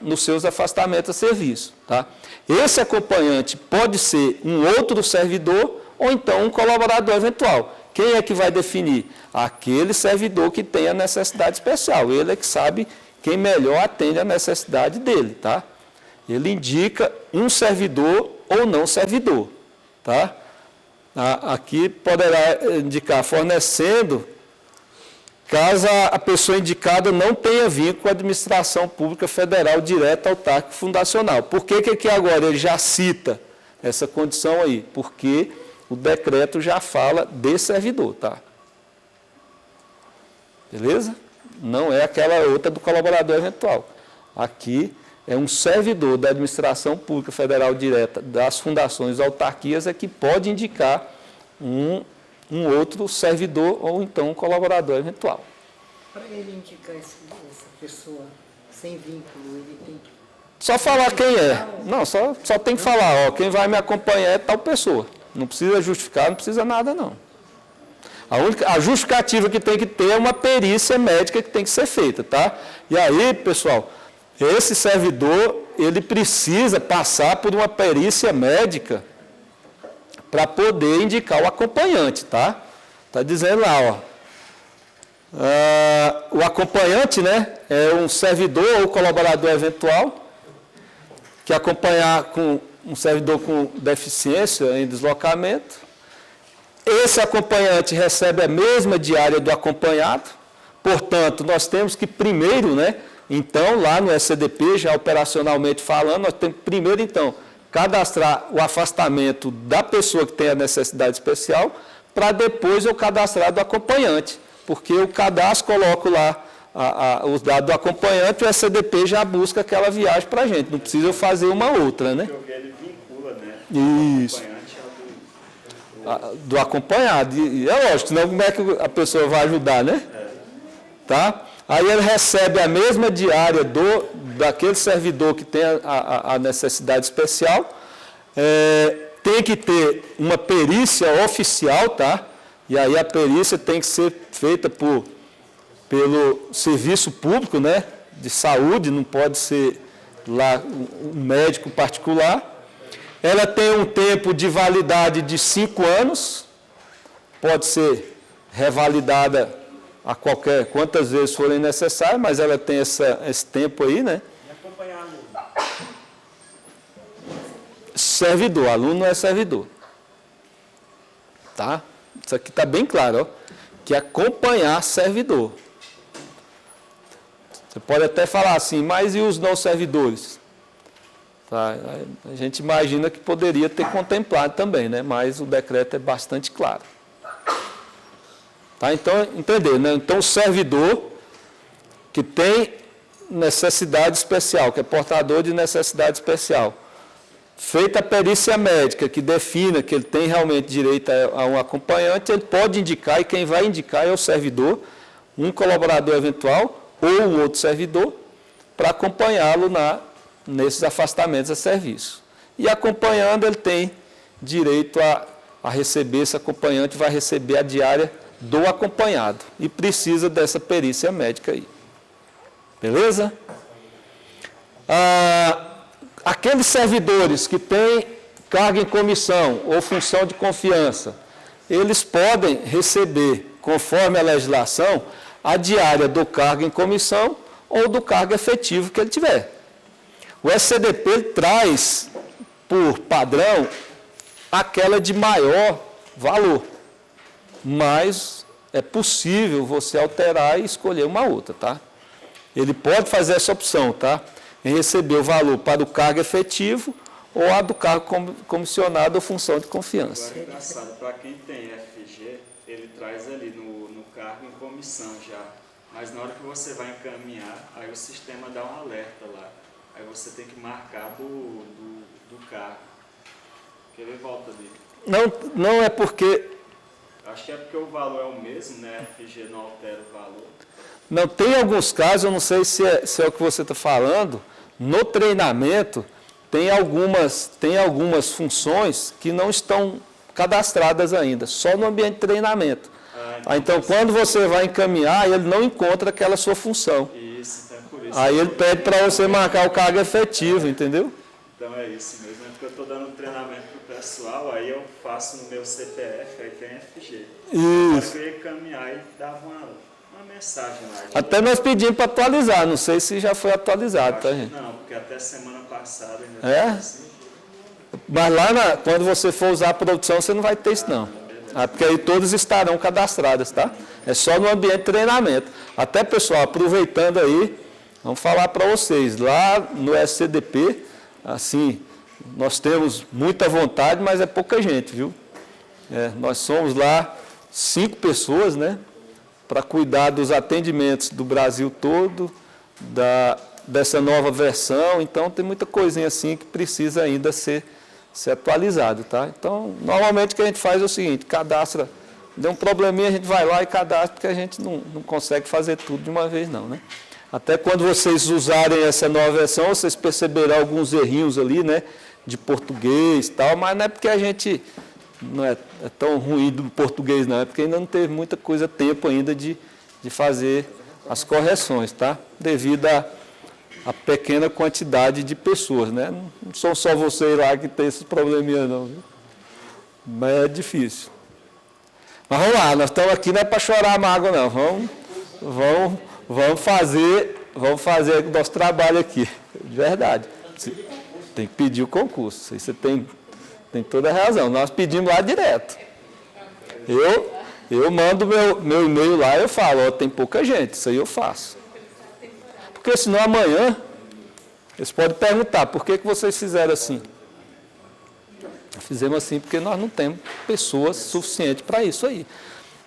nos seus afastamentos a serviço. Tá? Esse acompanhante pode ser um outro servidor ou então um colaborador eventual. Quem é que vai definir? Aquele servidor que tem a necessidade especial. Ele é que sabe quem melhor atende a necessidade dele. Tá? Ele indica um servidor ou não servidor. Tá? Aqui poderá indicar fornecendo, caso a pessoa indicada não tenha vínculo com a administração pública federal direta, autárquica e fundacional. Por que aqui agora ele já cita essa condição aí? Porque o decreto já fala de servidor, tá? Beleza? Não é aquela outra do colaborador eventual. Aqui é um servidor da administração pública federal direta, das fundações e autarquias, é que pode indicar um outro servidor ou então um colaborador eventual. Para ele indicar essa pessoa sem vínculo, ele tem que... Só falar quem é. Não, só tem que falar, ó, quem vai me acompanhar é tal pessoa. Não precisa justificar, não precisa nada, não. A justificativa que tem que ter é uma perícia médica que tem que ser feita, tá? E aí, pessoal, esse servidor, ele precisa passar por uma perícia médica para poder indicar o acompanhante, tá? Está dizendo lá, ó. O acompanhante, né, é um servidor ou colaborador eventual que acompanhar com um servidor com deficiência em deslocamento. Esse acompanhante recebe a mesma diária do acompanhado, portanto, nós temos que primeiro, né, então, lá no SCDP, já operacionalmente falando, nós temos que primeiro, então, cadastrar o afastamento da pessoa que tem a necessidade especial, para depois eu cadastrar do acompanhante, porque o cadastro coloca lá os dados do acompanhante, o SCDP já busca aquela viagem para a gente, não precisa eu fazer uma outra, né? Porque ele vincula, né? Isso. Do acompanhado. E é lógico, senão como é que a pessoa vai ajudar, né? Tá? Aí ele recebe a mesma diária daquele servidor que tem a necessidade especial. Tem que ter uma perícia oficial, tá? E aí a perícia tem que ser feita pelo serviço público, né? de saúde, não pode ser lá um médico particular. Ela tem um tempo de validade de 5 anos, pode ser revalidada a quantas vezes forem necessárias, mas ela tem esse tempo aí, né? E acompanhar aluno. Servidor, aluno não é servidor. Tá? Isso aqui está bem claro, ó, que acompanhar servidor. Você pode até falar assim, mas e os não servidores? Tá? A gente imagina que poderia ter contemplado também, né? Mas o decreto é bastante claro. Tá? Então, entender, né? Então, o servidor que tem necessidade especial, que é portador de necessidade especial, feita a perícia médica que defina que ele tem realmente direito a um acompanhante, ele pode indicar, e quem vai indicar é o servidor, um colaborador eventual ou um outro servidor, para acompanhá-lo nesses afastamentos a serviço. E acompanhando, ele tem direito a receber, esse acompanhante vai receber a diária do acompanhado e precisa dessa perícia médica aí. Beleza? Aqueles servidores que têm carga em comissão ou função de confiança, eles podem receber, conforme a legislação, a diária do cargo em comissão ou do cargo efetivo que ele tiver. O SCDP traz, por padrão, aquela de maior valor, mas é possível você alterar e escolher uma outra, tá? Ele pode fazer essa opção, tá? Em receber o valor para o cargo efetivo ou a do cargo comissionado ou função de confiança. Agora é engraçado, para quem tem FG, ele traz ali no cargo em comissão já, mas na hora que você vai encaminhar, aí o sistema dá um alerta lá, aí você tem que marcar do cargo. Quer ver volta dele? Não é porque... Acho que é porque o valor é o mesmo, né? FG não altera o valor. Não, tem alguns casos, eu não sei se é o que você está falando, no treinamento tem algumas funções que não estão cadastradas ainda, só no ambiente de treinamento. Então, quando você vai encaminhar, ele não encontra aquela sua função. Isso, então é por isso. Aí ele pede para você marcar o cargo efetivo, entendeu? Então é isso mesmo, é porque eu estou dando treinamento para o pessoal, aí eu faço no meu CPF, aí tem FG. Isso. Eu ia encaminhar e dava uma mensagem lá. Até nós pedimos para atualizar, não sei se já foi atualizado, tá, gente? Não, porque até semana passada ainda É? assim. Mas lá, quando você for usar a produção, você não vai ter isso, não. Porque aí todos estarão cadastrados, tá? É só no ambiente de treinamento. Até, pessoal, aproveitando aí, vamos falar para vocês, lá no SCDP, assim, nós temos muita vontade, mas é pouca gente, viu? Nós somos lá 5 pessoas, né? Para cuidar dos atendimentos do Brasil todo, dessa nova versão, então tem muita coisinha assim que precisa ainda ser atualizado, tá? Então, normalmente o que a gente faz é o seguinte, cadastra, deu um probleminha, a gente vai lá e cadastra, porque a gente não consegue fazer tudo de uma vez não, né? Até quando vocês usarem essa nova versão, vocês perceberão alguns errinhos ali, né? De português e tal, mas não é porque a gente não é tão ruim do português, não, é porque ainda não teve muita tempo ainda de fazer as correções, tá? Devido a pequena quantidade de pessoas, né? Não são só vocês lá que tem esses probleminhas, não, viu? Mas é difícil. Mas vamos lá, nós estamos aqui não é para chorar a mágoa, não. Vamos fazer o nosso trabalho aqui, de verdade. Tem que pedir o concurso, você tem toda a razão. Nós pedimos lá direto. Eu mando meu e-mail lá e eu falo, ó, tem pouca gente, isso aí eu faço. Porque senão amanhã, eles podem perguntar, por que vocês fizeram assim? Fizemos assim porque nós não temos pessoas suficientes para isso aí.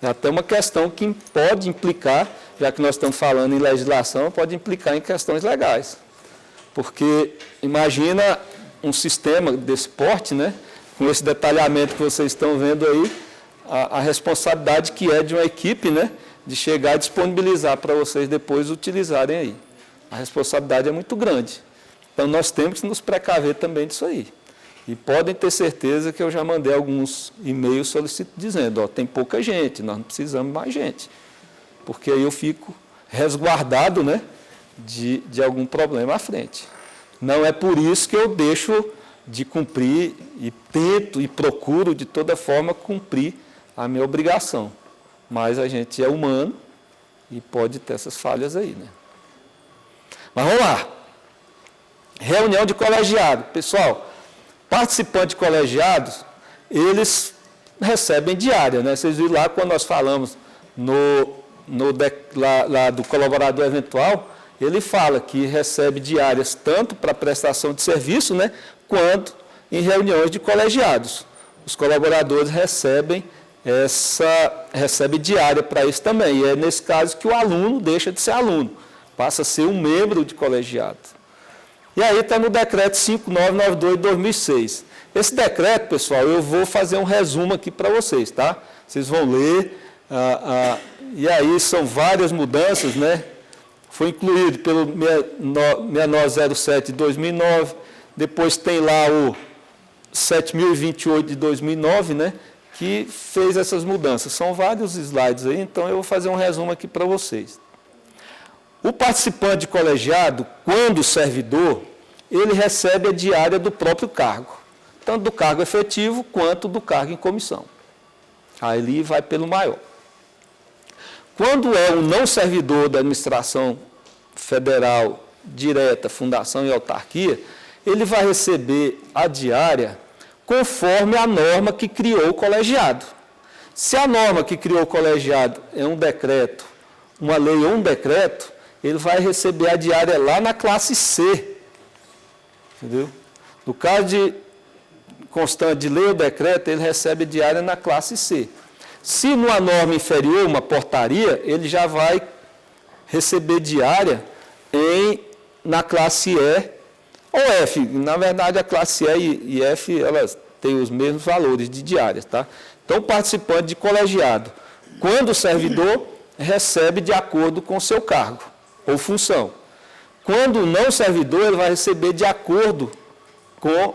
É até uma questão que pode implicar, já que nós estamos falando em legislação, pode implicar em questões legais. Porque imagina um sistema desse porte, né, com esse detalhamento que vocês estão vendo aí, a responsabilidade que é de uma equipe, né, de chegar e disponibilizar para vocês depois utilizarem aí. A responsabilidade é muito grande. Então, nós temos que nos precaver também disso aí. E podem ter certeza que eu já mandei alguns e-mails dizendo, ó, tem pouca gente, nós não precisamos mais gente. Porque aí eu fico resguardado, né, de algum problema à frente. Não é por isso que eu deixo de cumprir e tento e procuro de toda forma cumprir a minha obrigação. Mas a gente é humano e pode ter essas falhas aí, né? Mas vamos lá. Reunião de colegiado. Pessoal, participantes de colegiados, eles recebem diária, né? Vocês viram lá quando nós falamos lá do colaborador eventual, ele fala que recebe diárias tanto para prestação de serviço, né, quanto em reuniões de colegiados. Os colaboradores recebem diária para isso também. E é nesse caso que o aluno deixa de ser aluno, passa a ser um membro de colegiado. E aí está no decreto 5992 de 2006. Esse decreto, pessoal, eu vou fazer um resumo aqui para vocês, tá? Vocês vão ler, e aí são várias mudanças, né? Foi incluído pelo 6907 de 2009, depois tem lá o 7028 de 2009, né? Que fez essas mudanças. São vários slides aí, então eu vou fazer um resumo aqui para vocês. O participante de colegiado, quando servidor, ele recebe a diária do próprio cargo, tanto do cargo efetivo quanto do cargo em comissão. Aí ele vai pelo maior. Quando é um não servidor da administração federal, direta, fundação e autarquia, ele vai receber a diária conforme a norma que criou o colegiado. Se a norma que criou o colegiado é um decreto, uma lei ou um decreto, ele vai receber a diária lá na classe C. Entendeu? No caso de constante de lei ou decreto, ele recebe a diária na classe C. Se numa norma inferior, uma portaria, ele já vai receber diária na classe E ou F. Na verdade, a classe E e F, elas têm os mesmos valores de diárias, tá? Então, o participante de colegiado, quando servidor, recebe de acordo com o seu cargo ou função. Quando não servidor, ele vai receber de acordo com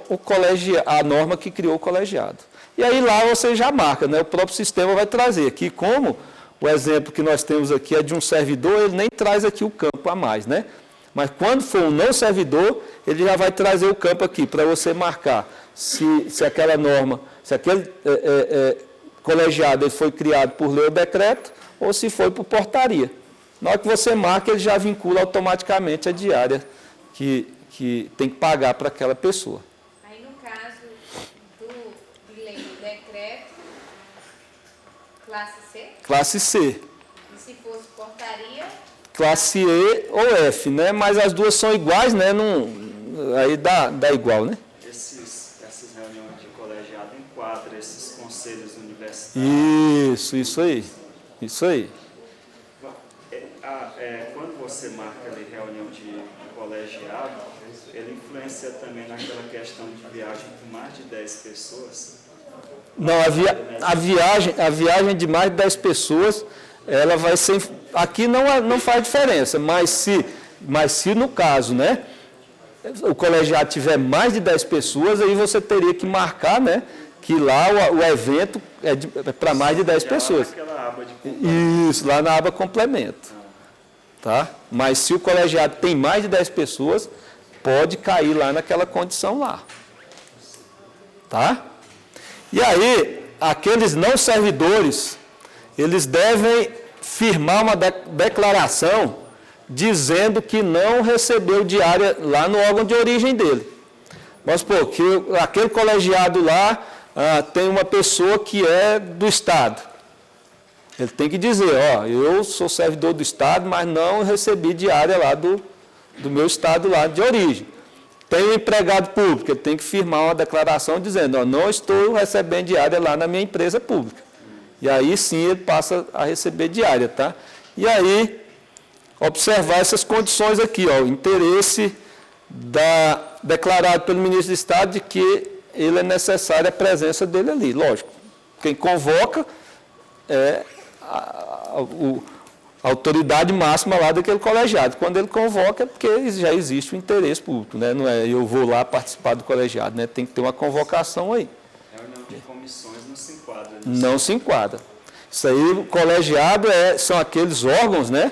a norma que criou o colegiado. E aí lá você já marca, né? O próprio sistema vai trazer aqui, como o exemplo que nós temos aqui é de um servidor, ele nem traz aqui o campo a mais, né? Mas quando for um não servidor, ele já vai trazer o campo aqui, para você marcar se aquela norma, se aquele colegiado ele foi criado por lei ou decreto, ou se foi por portaria. Na hora que você marca, ele já vincula automaticamente a diária que tem que pagar para aquela pessoa. Aí, no caso de lei do decreto, classe C? Classe C. E se fosse portaria? Classe E ou F, né? Mas as duas são iguais, né? Aí dá igual, né? Essas reuniões de colegiado enquadram esses conselhos universitários. Isso aí. Isso aí. Quando você marca ali reunião de colegiado, ele influencia também naquela questão de viagem com mais de 10 pessoas? Não, a viagem de mais de 10 pessoas, ela vai ser... Aqui não faz diferença, mas se no caso, né, o colegiado tiver mais de 10 pessoas, aí você teria que marcar, né, que lá o evento é para mais de 10 pessoas. Aba de isso, lá na aba complemento. Tá? Mas se o colegiado tem mais de 10 pessoas, pode cair lá naquela condição lá. Tá? E aí, aqueles não servidores, eles devem firmar uma declaração dizendo que não recebeu diária lá no órgão de origem dele. Vamos supor que aquele colegiado lá tem uma pessoa que é do Estado. Ele tem que dizer, eu sou servidor do Estado, mas não recebi diária lá do meu Estado lá de origem. Tem um empregado público, ele tem que firmar uma declaração dizendo, não estou recebendo diária lá na minha empresa pública. E aí sim ele passa a receber diária, tá? E aí, observar essas condições aqui, o interesse declarado pelo ministro do Estado de que ele é necessária a presença dele ali, lógico. Quem convoca é a autoridade máxima lá daquele colegiado. Quando ele convoca é porque já existe o interesse público, né? Não é eu vou lá participar do colegiado, né? Tem que ter uma convocação aí. Reunião de comissões não se enquadra nisso. Não se enquadra. Isso aí, o colegiado são aqueles órgãos, né?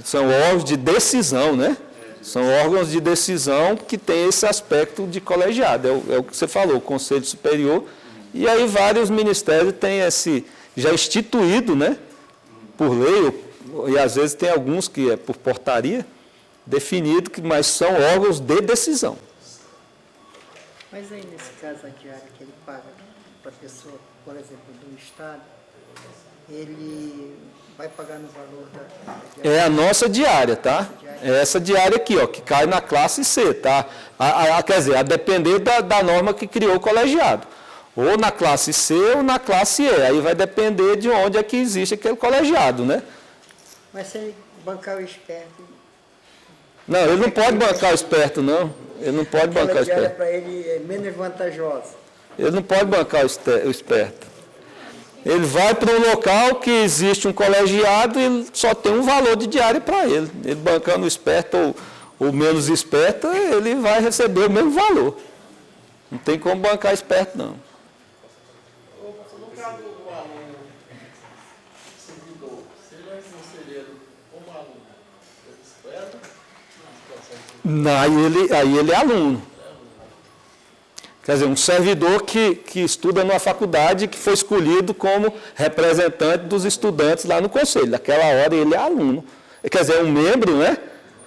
São órgãos de decisão, né? São órgãos de decisão que têm esse aspecto de colegiado. É o que você falou, o Conselho Superior. E aí vários ministérios têm esse, já instituído, né? Por lei, e às vezes tem alguns que é por portaria, definido, mas são órgãos de decisão. Mas aí, nesse caso, a diária que ele paga para a pessoa, por exemplo, do Estado, ele vai pagar no valor da diária? É a nossa diária, tá? É essa diária aqui, ó, que cai na classe C, tá? Quer dizer, a depender da norma que criou o colegiado. Ou na classe C ou na classe E. Aí vai depender de onde é que existe aquele colegiado, né? Mas se ele bancar o esperto... Não, ele não pode bancar o esperto, não. Ele não pode bancar o Aquela diária esperto. para ele é menos vantajosa. Ele não pode bancar o esperto. Ele vai para um local que existe um colegiado e só tem um valor de diária para ele. Ele bancando o esperto ou menos esperto, ele vai receber o mesmo valor. Não tem como bancar esperto, não. No caso do aluno servidor, se ele vai ser inserido como aluno, ele espera Aí ele é aluno. Quer dizer, um servidor que estuda numa faculdade que foi escolhido como representante dos estudantes lá no conselho. Naquela hora ele é aluno. Quer dizer, é um membro, né,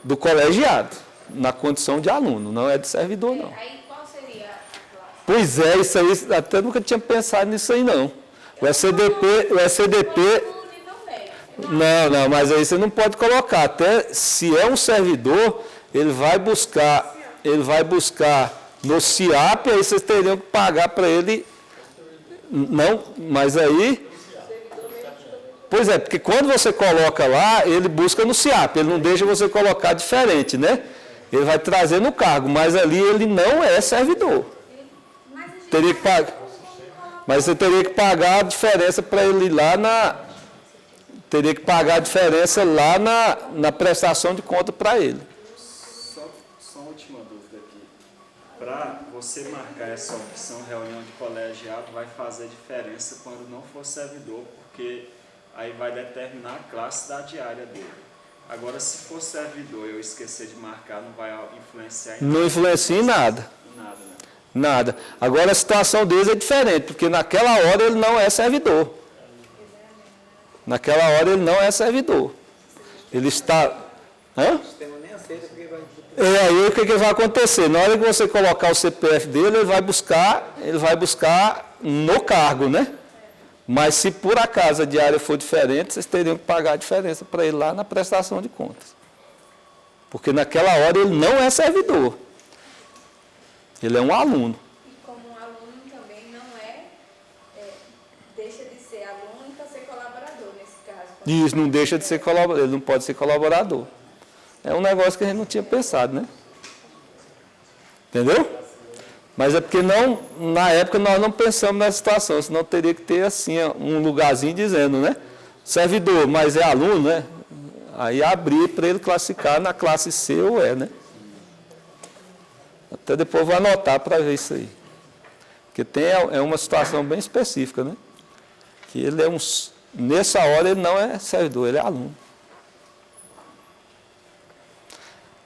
do colegiado, na condição de aluno, não é de servidor, não. Aí qual seria a classe? Pois é, isso aí, até nunca tinha pensado nisso aí, não. O SCDP... Não, mas aí você não pode colocar. Até se é um servidor, ele vai buscar no CIAP, aí vocês teriam que pagar para ele. Não, mas aí... Pois é, porque quando você coloca lá, ele busca no CIAP, ele não deixa você colocar diferente, né? Ele vai trazer no cargo, mas ali ele não é servidor. Teria que pagar. Mas você teria que pagar a diferença para ele ir lá na... Teria que pagar a diferença lá na prestação de conta para ele. Só uma última dúvida aqui. Para você marcar essa opção reunião de colegiado, vai fazer diferença quando não for servidor, porque aí vai determinar a classe da diária dele. Agora, se for servidor e eu esquecer de marcar, não vai influenciar em nada? Não influencia em nada. Nada, né? Nada. Agora a situação deles é diferente, porque naquela hora ele não é servidor. Naquela hora ele não é servidor. Ele está... Hã? O sistema nem aceita porque vai... Aí o que vai acontecer? Na hora que você colocar o CPF dele, ele vai buscar no cargo, né? Mas se por acaso a diária for diferente, vocês teriam que pagar a diferença para ele lá na prestação de contas. Porque naquela hora ele não é servidor. Ele é um aluno. E como um aluno também não deixa de ser aluno e para ser colaborador nesse caso. Isso, não deixa de ser colaborador, ele não pode ser colaborador. É um negócio que a gente não tinha pensado, né? Entendeu? Mas é porque na época nós não pensamos nessa situação, senão teria que ter assim um lugarzinho dizendo, né? Servidor, mas é aluno, né? Aí abrir para ele classificar na classe C ou E, né? Até depois vou anotar para ver isso aí. Porque é uma situação bem específica, né? Que ele é nessa hora ele não é servidor, ele é aluno.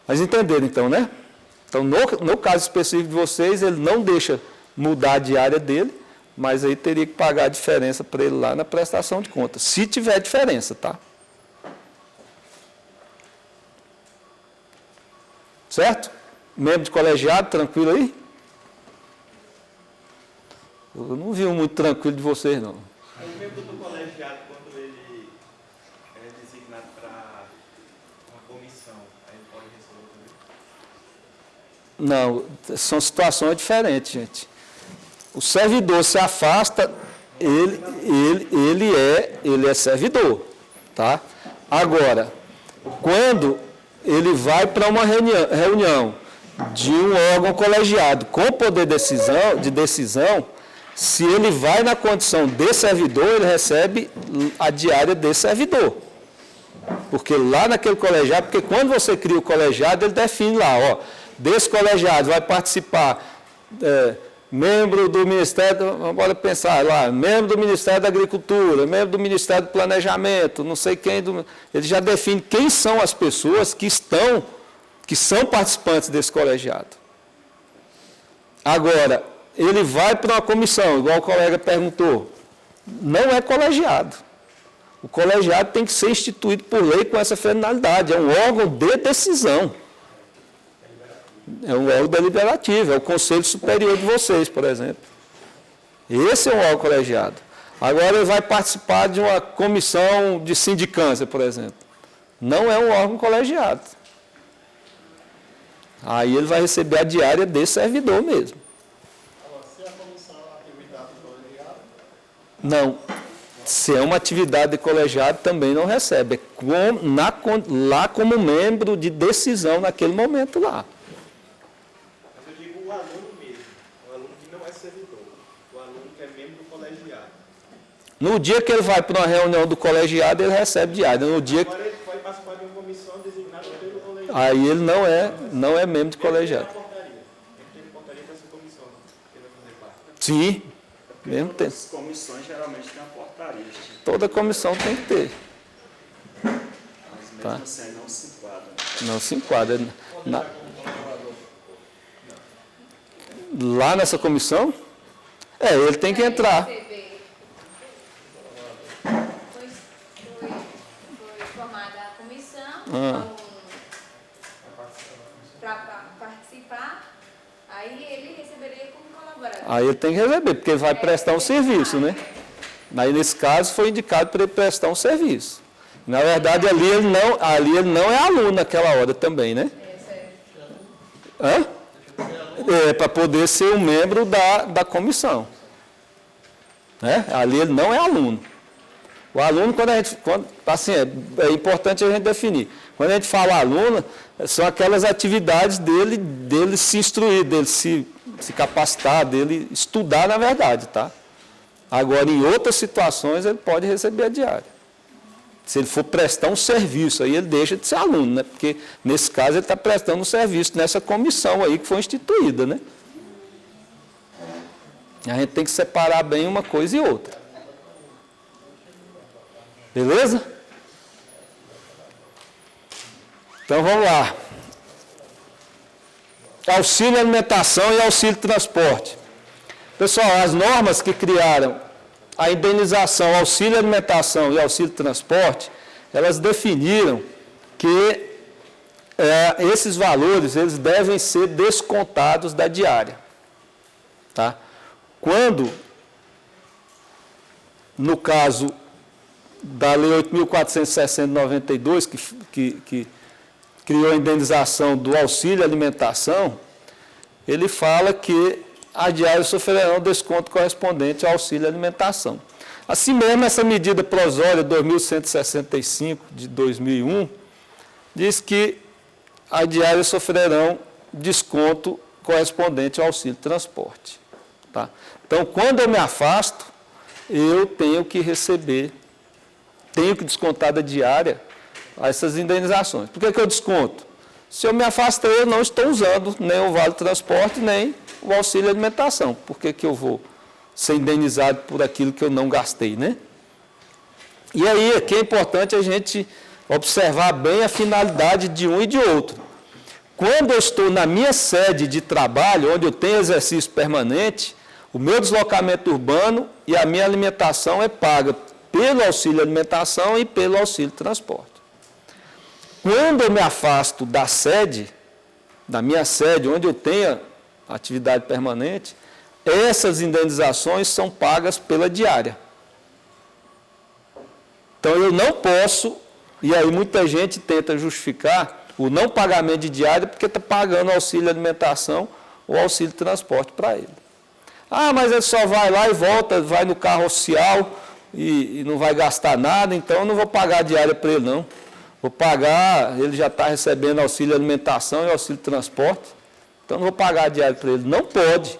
Mas entenderam então, né? Então, no caso específico de vocês, ele não deixa mudar a diária dele, mas aí teria que pagar a diferença para ele lá na prestação de contas. Se tiver diferença, tá? Certo? Membro de colegiado, tranquilo aí? Eu não vi um muito tranquilo de vocês, não. O membro do colegiado, quando ele é designado para uma comissão, aí ele pode receber também? Não, são situações diferentes, gente. O servidor se afasta, ele é servidor, tá? Agora, quando ele vai para uma reunião de um órgão colegiado com poder de decisão, se ele vai na condição de servidor, ele recebe a diária de servidor. Porque lá naquele colegiado, porque quando você cria o colegiado, ele define lá, ó, desse colegiado vai participar membro do Ministério, bora pensar lá, membro do Ministério da Agricultura, membro do Ministério do Planejamento, não sei quem, ele já define quem são as pessoas que são participantes desse colegiado. Agora, ele vai para uma comissão, igual o colega perguntou, não é colegiado. O colegiado tem que ser instituído por lei com essa finalidade, é um órgão de decisão. É um órgão deliberativo, é o Conselho Superior de vocês, por exemplo. Esse é um órgão colegiado. Agora ele vai participar de uma comissão de sindicância, por exemplo. Não é um órgão colegiado. Aí ele vai receber a diária desse servidor mesmo. Agora, se a comissão é uma atividade colegiada, Não. Se é uma atividade de colegiado, também não recebe. Lá como membro de decisão naquele momento lá. Mas eu digo o aluno mesmo, o aluno que não é servidor, o aluno que é membro do colegiado. No dia que ele vai para uma reunião do colegiado, ele recebe diária. No dia Agora ele vai participar de uma comissão designada pelo colegiado. aí ele não é membro de colegiado. Ele tem portaria dessa comissão que ele vai fazer parte. Sim, mesmo tempo. As comissões geralmente têm uma portaria. Toda comissão tem que ter. Mas mesmo Tá. assim não se enquadra. Não se enquadra. Lá nessa comissão, ele tem que entrar. Foi formada a comissão para participar, aí ele receberia como colaborador. Aí ele tem que receber, porque ele vai prestar um serviço, né? Aí, nesse caso, foi indicado para ele prestar um serviço. Na verdade, ali ele não é aluno naquela hora também, né? Hã? Para poder ser um membro da comissão. Né? Ali ele não é aluno. O aluno, assim, é importante a gente definir. Quando a gente fala aluno, são aquelas atividades dele se instruir, dele se capacitar, dele estudar, na verdade, tá? Agora, em outras situações, ele pode receber a diária. Se ele for prestar um serviço, aí ele deixa de ser aluno, né? Porque, nesse caso, ele está prestando um serviço nessa comissão aí que foi instituída, né? A gente tem que separar bem uma coisa e outra. Beleza? Então, vamos lá. Auxílio alimentação e auxílio transporte. Pessoal, as normas que criaram a indenização, auxílio alimentação e auxílio transporte, elas definiram que esses valores eles devem ser descontados da diária. Tá? Quando, no caso da Lei 8.460 de 92, que criou a indenização do auxílio alimentação, ele fala que a diária sofrerá um desconto correspondente ao auxílio alimentação. Assim mesmo, essa medida provisória 2.165 de 2001 diz que a diária sofrerão desconto correspondente ao auxílio transporte. Tá? Então, quando eu me afasto, eu tenho que receber, tenho que descontar da diária essas indenizações. Por que eu desconto? Se eu me afastei, eu não estou usando nem o vale transporte, nem o auxílio alimentação. Por que eu vou ser indenizado por aquilo que eu não gastei, né? E aí, aqui é importante a gente observar bem a finalidade de um e de outro. Quando eu estou na minha sede de trabalho, onde eu tenho exercício permanente, o meu deslocamento urbano e a minha alimentação é paga pelo auxílio alimentação e pelo auxílio transporte. Quando eu me afasto da sede, da minha sede, onde eu tenho atividade permanente, essas indenizações são pagas pela diária. Então, eu não posso, e aí muita gente tenta justificar o não pagamento de diária porque está pagando auxílio alimentação ou auxílio transporte para ele. Ah, mas ele só vai lá e volta, vai no carro oficial e não vai gastar nada, então eu não vou pagar a diária para ele, não. Vou pagar, ele já está recebendo auxílio alimentação e auxílio transporte, então não vou pagar a diária para ele. Não pode,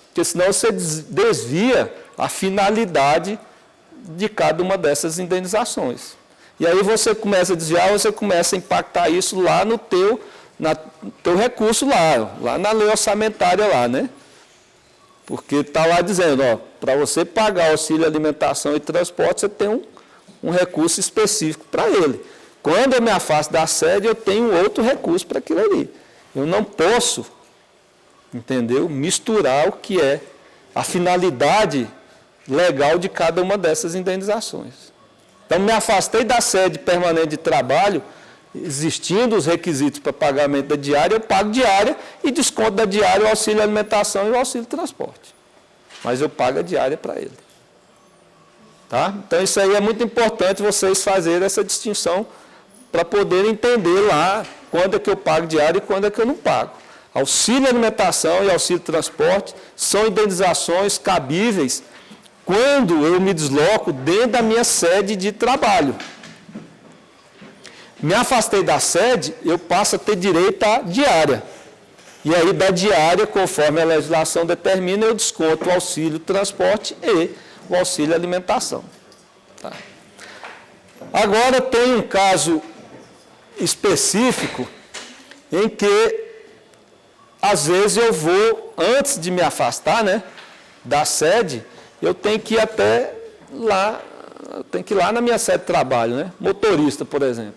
porque senão você desvia a finalidade de cada uma dessas indenizações. E aí você começa a desviar, você começa a impactar isso lá no teu recurso lá na lei orçamentária lá, né? Porque está lá dizendo, ó, para você pagar auxílio alimentação e transporte, você tem um recurso específico para ele. Quando eu me afasto da sede, eu tenho outro recurso para aquilo ali. Eu não posso, entendeu, misturar o que é a finalidade legal de cada uma dessas indenizações. Então, me afastei da sede permanente de trabalho, existindo os requisitos para pagamento da diária, eu pago diária e desconto da diária o auxílio alimentação e o auxílio transporte. Mas eu pago a diária para ele. Tá? Então, isso aí é muito importante vocês fazerem essa distinção para poderem entender lá quando é que eu pago diária e quando é que eu não pago. Auxílio alimentação e auxílio transporte são indenizações cabíveis quando eu me desloco dentro da minha sede de trabalho. Me afastei da sede, eu passo a ter direito à diária. E aí, da diária, conforme a legislação determina, eu desconto o auxílio transporte e o auxílio alimentação. Tá? Agora, tem um caso específico em que, às vezes, eu vou, antes de me afastar, né, da sede, eu tenho que ir até lá, eu tenho que ir lá na minha sede de trabalho, né? Motorista, por exemplo.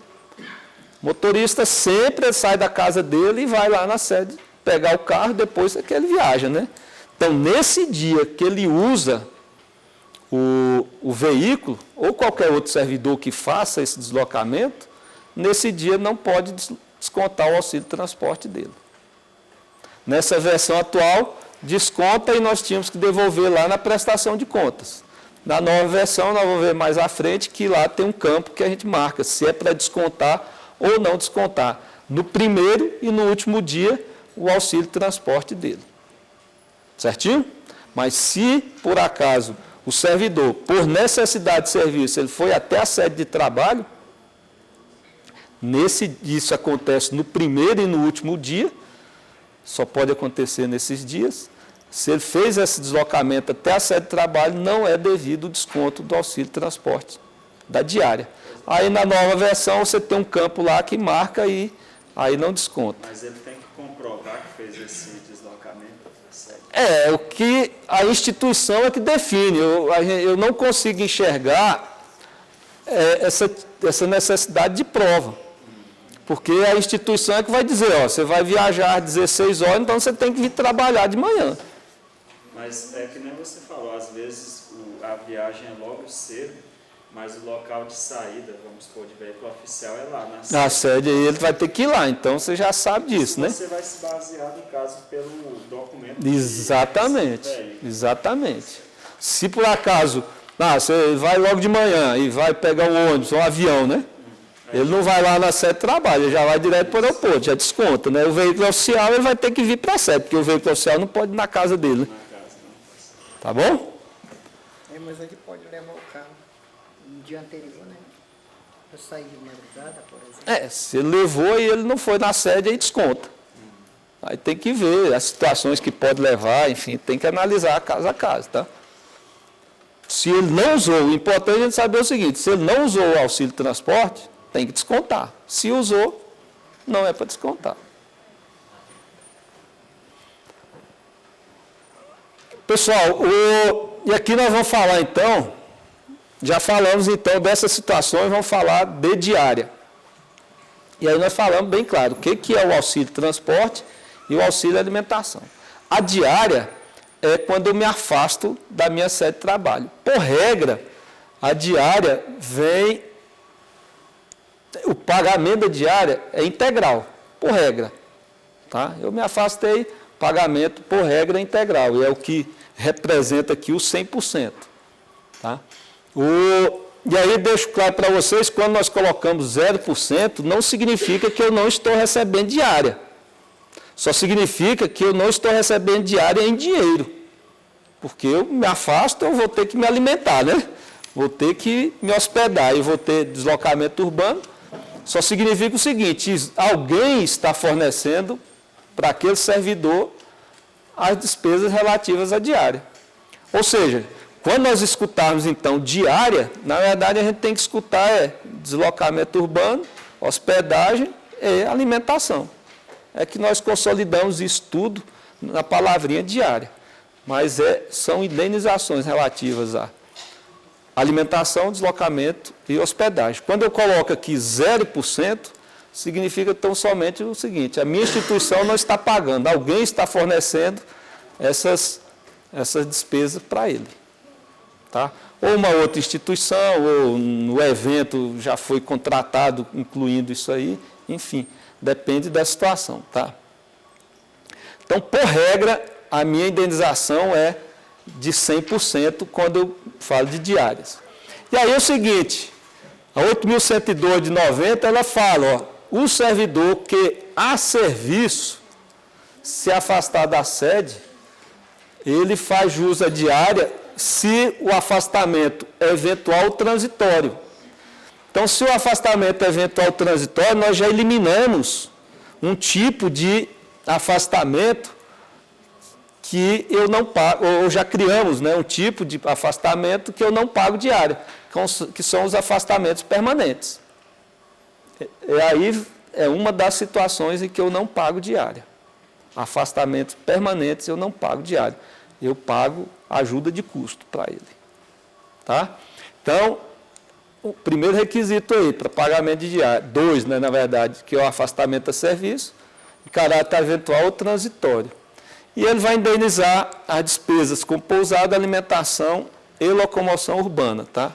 Motorista sempre sai da casa dele e vai lá na sede pegar o carro, depois é que ele viaja, né? Então, nesse dia que ele usa o veículo, ou qualquer outro servidor que faça esse deslocamento, nesse dia não pode descontar o auxílio de transporte dele. Nessa versão atual, desconta e nós tínhamos que devolver lá na prestação de contas. Na nova versão, nós vamos ver mais à frente que lá tem um campo que a gente marca se é para descontar ou não descontar. No primeiro e no último dia, o auxílio de transporte dele. Certinho? Mas se, por acaso, o servidor, por necessidade de serviço, ele foi até a sede de trabalho, isso acontece no primeiro e no último dia, só pode acontecer nesses dias. Se ele fez esse deslocamento até a sede de trabalho, não é devido o desconto do auxílio de transporte da diária. Aí, na nova versão, você tem um campo lá que marca e aí não desconta. Mas ele tem que comprovar que fez esse deslocamento da sede. O que a instituição é que define. Eu não consigo enxergar essa necessidade de prova. Porque a instituição é que vai dizer, ó, você vai viajar às 16 horas, então você tem que vir trabalhar de manhã. Mas é que nem você falou, às vezes a viagem é logo cedo, mas o local de saída, vamos supor, de veículo oficial é lá na sede. Na sede aí ele vai ter que ir lá, então você já sabe disso, né? Você vai se basear, no caso, pelo documento. Exatamente, exatamente. Se por acaso, você vai logo de manhã e vai pegar um ônibus, um avião, né? Ele não vai lá na sede de trabalho, ele já vai direto para o aeroporto, já desconta, né? O veículo oficial ele vai ter que vir para a sede, porque o veículo oficial não pode ir na casa dele, né? Tá bom? Mas ele pode levar o carro no dia anterior, né? Eu saí de madrugada, por exemplo. Se ele levou e ele não foi na sede, aí desconta. Aí tem que ver as situações que pode levar, enfim, tem que analisar caso a caso, tá? Se ele não usou, o importante é a gente saber o seguinte, se ele não usou o auxílio de transporte, tem que descontar. Se usou, não é para descontar. Pessoal, e aqui nós vamos falar então, já falamos então dessas situações, vamos falar de diária. E aí nós falamos bem claro o que é o auxílio de transporte e o auxílio alimentação. A diária é quando eu me afasto da minha sede de trabalho. Por regra, a diária vem... O pagamento da diária é integral, por regra. Tá? Eu me afastei, pagamento por regra é integral, e é o que representa aqui o 100%. Tá? E aí deixo claro para vocês, quando nós colocamos 0%, não significa que eu não estou recebendo diária. Só significa que eu não estou recebendo diária em dinheiro. Porque eu me afasto, eu vou ter que me alimentar, né? Vou ter que me hospedar, eu vou ter deslocamento urbano. Só significa o seguinte, alguém está fornecendo para aquele servidor as despesas relativas à diária. Ou seja, quando nós escutarmos então diária, na verdade a gente tem que escutar deslocamento urbano, hospedagem e alimentação. É que nós consolidamos isso tudo na palavrinha diária. mas são indenizações relativas a alimentação, deslocamento e hospedagem. Quando eu coloco aqui 0%, significa tão somente o seguinte: a minha instituição não está pagando, alguém está fornecendo essas despesas para ele. Tá? Ou uma outra instituição, ou no evento já foi contratado, incluindo isso aí, enfim, depende da situação. Tá? Então, por regra, a minha indenização é de 100% quando eu falo de diárias. E aí é o seguinte, a 8.102/90, ela fala, ó, o servidor que a serviço se afastar da sede, ele faz jus à diária se o afastamento é eventual ou transitório. Então, se o afastamento é eventual ou transitório, nós já eliminamos um tipo de afastamento que eu não pago, ou já criamos, né, um tipo de afastamento que eu não pago diária, que são os afastamentos permanentes. E aí é uma das situações em que eu não pago diária. Afastamentos permanentes eu não pago diária. Eu pago ajuda de custo para ele. Tá? Então, o primeiro requisito aí para pagamento de diária, 2, né, na verdade, que é o afastamento a serviço, de caráter eventual ou transitório. E ele vai indenizar as despesas com pousada, alimentação e locomoção urbana. Tá?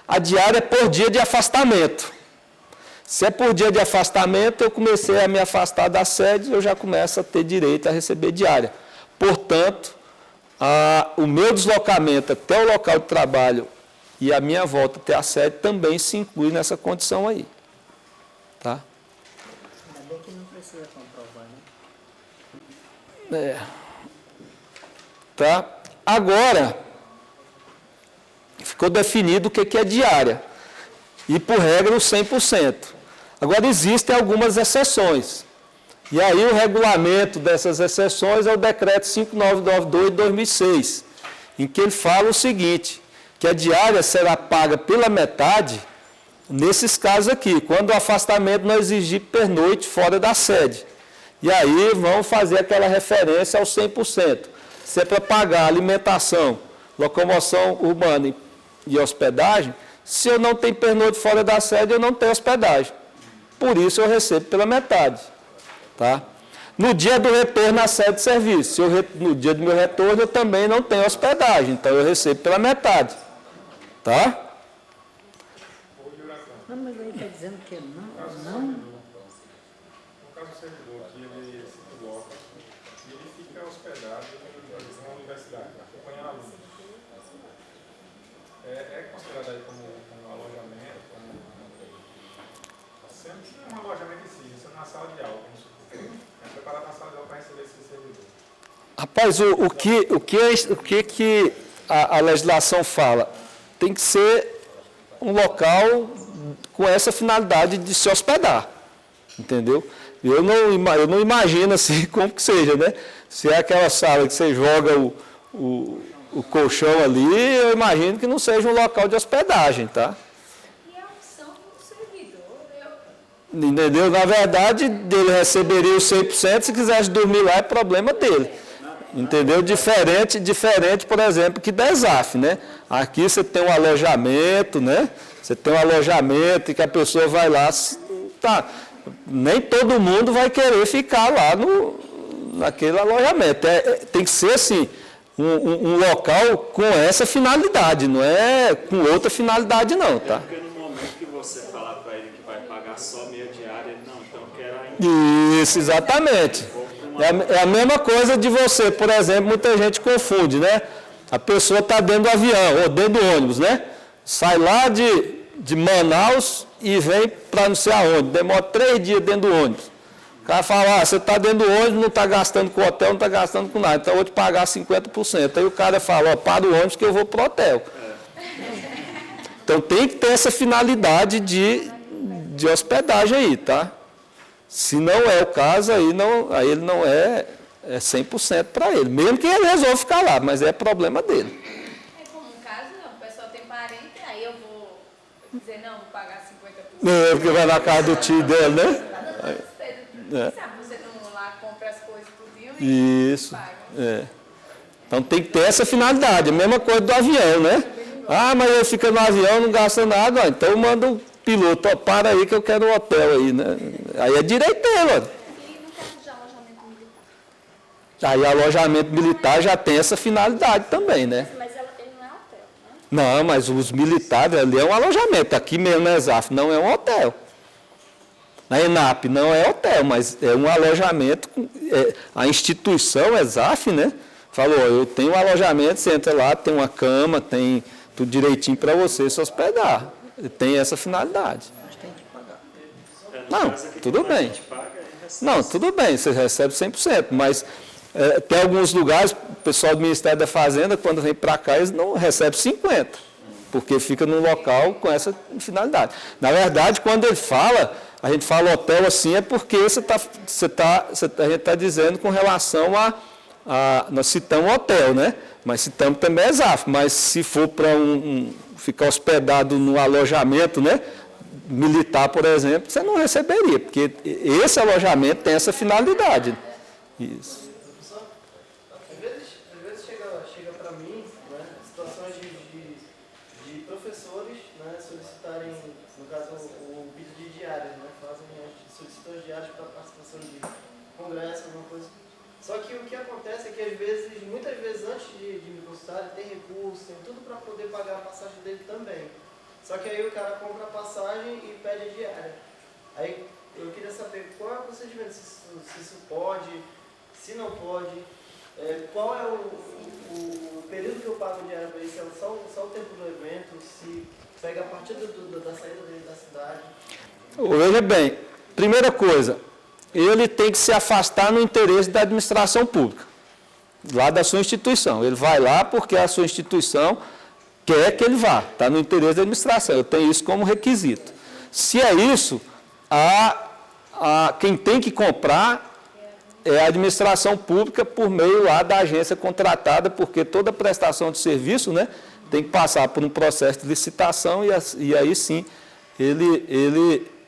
A diária é por dia de afastamento. Se é por dia de afastamento, eu comecei a me afastar da sede, eu já começo a ter direito a receber diária. Portanto, o meu deslocamento até o local de trabalho e a minha volta até a sede também se inclui nessa condição aí. Tá? Ainda bem que não precisa comprovar, né? Tá? Agora, ficou definido o que é diária. E, por regra, o 100%. Agora, existem algumas exceções. E aí, o regulamento dessas exceções é o decreto 5992 de 2006, em que ele fala o seguinte, que a diária será paga pela metade, nesses casos aqui, quando o afastamento não exigir pernoite fora da sede. E aí, vamos fazer aquela referência ao 100%. Se é para pagar alimentação, locomoção urbana e hospedagem, se eu não tenho pernoite fora da sede, eu não tenho hospedagem. Por isso, eu recebo pela metade. Tá? No dia do retorno na sede de serviço, no dia do meu retorno, eu também não tenho hospedagem, então eu recebo pela metade. Tá? Não, mas aí está dizendo que não. No caso do servidor, que ele se desloca e ele fica hospedado na universidade, acompanhando alunos. É considerado aí como alojamento, sendo que um alojamento em si, isso é uma sala de aula, vamos supor. É preparado na sala de aula para receber esse servidor. Rapaz, o que a legislação fala? Tem que ser um local com essa finalidade de se hospedar. Entendeu? Eu não imagino assim como que seja, né? Se é aquela sala que você joga o colchão ali, eu imagino que não seja um local de hospedagem, tá? E a opção do servidor, Entendeu? Na verdade, ele receberia os 100%, se quisesse dormir lá é problema dele. Entendeu? Diferente, por exemplo, que da ESAF, né? Aqui você tem um alojamento, né? Você tem um alojamento e que a pessoa vai lá, tá? Nem todo mundo vai querer ficar lá naquele alojamento. Tem que ser assim, um local com essa finalidade, não é com outra finalidade não, tá? Porque no momento que você falar para ele que vai pagar só meia diária, ele não, então eu quero ainda. Isso, exatamente. É a mesma coisa de você, por exemplo, muita gente confunde, né? A pessoa está dentro do avião ou dentro do ônibus, né? Sai lá de Manaus e vem para não sei aonde, demora 3 dias dentro do ônibus. O cara fala, você está dentro do ônibus, não está gastando com hotel, não está gastando com nada, então eu vou te pagar 50%. Aí o cara fala, para o ônibus que eu vou para o hotel. Então tem que ter essa finalidade de hospedagem aí, tá? Se não é o caso, aí ele não é 100% para ele. Mesmo que ele resolva ficar lá, mas é problema dele. é como um caso, não, o pessoal tem parente, aí eu vou dizer, não, vou pagar 50%. Porque vai na casa do tio dele, né? Sabe, você não lá compra as coisas tudinho, e Isso. paga. Então tem que ter essa finalidade, a mesma coisa do avião, né? Ah, mas ele fica no avião, não gasta nada, ó, então manda o piloto, ó, para aí que eu quero um hotel aí, né? Aí é direito dele, ó. E no caso de alojamento militar? Aí alojamento militar já tem essa finalidade também, né? Mas ele não é hotel, né? Não, mas os militares ali é um alojamento, aqui mesmo na ESAF não é um hotel. Na ENAP não é hotel, mas é um alojamento, a instituição ESAF, né? Falou, eu tenho um alojamento, você entra lá, tem uma cama, tem tudo direitinho para você se hospedar. Tem essa finalidade. Mas tem que pagar. Não, tudo bem. Não, tudo bem, você recebe 100%, mas tem alguns lugares, o pessoal do Ministério da Fazenda, quando vem para cá, eles não recebem 50%, porque fica num local com essa finalidade. Na verdade, quando ele fala, a gente fala hotel assim, é porque a gente está dizendo com relação nós citamos hotel, né? Mas citamos também ESAF, mas se for para ficar hospedado no alojamento, né? Militar, por exemplo, você não receberia, porque esse alojamento tem essa finalidade. Isso. Às vezes chega para mim, né, situações de professores, né, solicitarem, no caso, o pedido de diárias, né, fazem solicitações diárias para participação de congresso, alguma coisa. Só que o que acontece é que muitas vezes antes de me consultar, tem recurso, tem tudo para poder pagar a passagem dele também. Só que aí o cara compra a passagem e pede a diária. Aí eu queria saber qual é o procedimento, se isso pode, se não pode, qual é o período que eu pago diária para isso, é só o tempo do evento, se pega a partir da saída dele da cidade. Veja bem, primeira coisa, ele tem que se afastar no interesse da administração pública, lá da sua instituição. Ele vai lá porque a sua instituição quer que ele vá, está no interesse da administração. Eu tenho isso como requisito. Se é isso, quem tem que comprar é a administração pública por meio lá da agência contratada, porque toda prestação de serviço, né, tem que passar por um processo de licitação e aí sim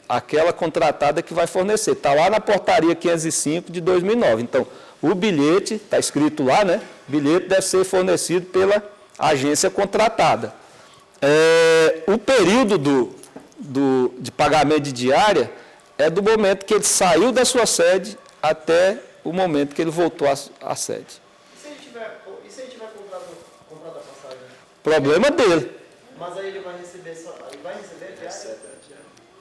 aquela contratada que vai fornecer. Está lá na portaria 505 de 2009. Então, o bilhete, está escrito lá, né? O bilhete deve ser fornecido pela agência contratada. O período de pagamento de diária é do momento que ele saiu da sua sede até o momento que ele voltou à sede. E se ele tiver comprado a passagem? Problema dele. Mas aí ele vai receber a diária?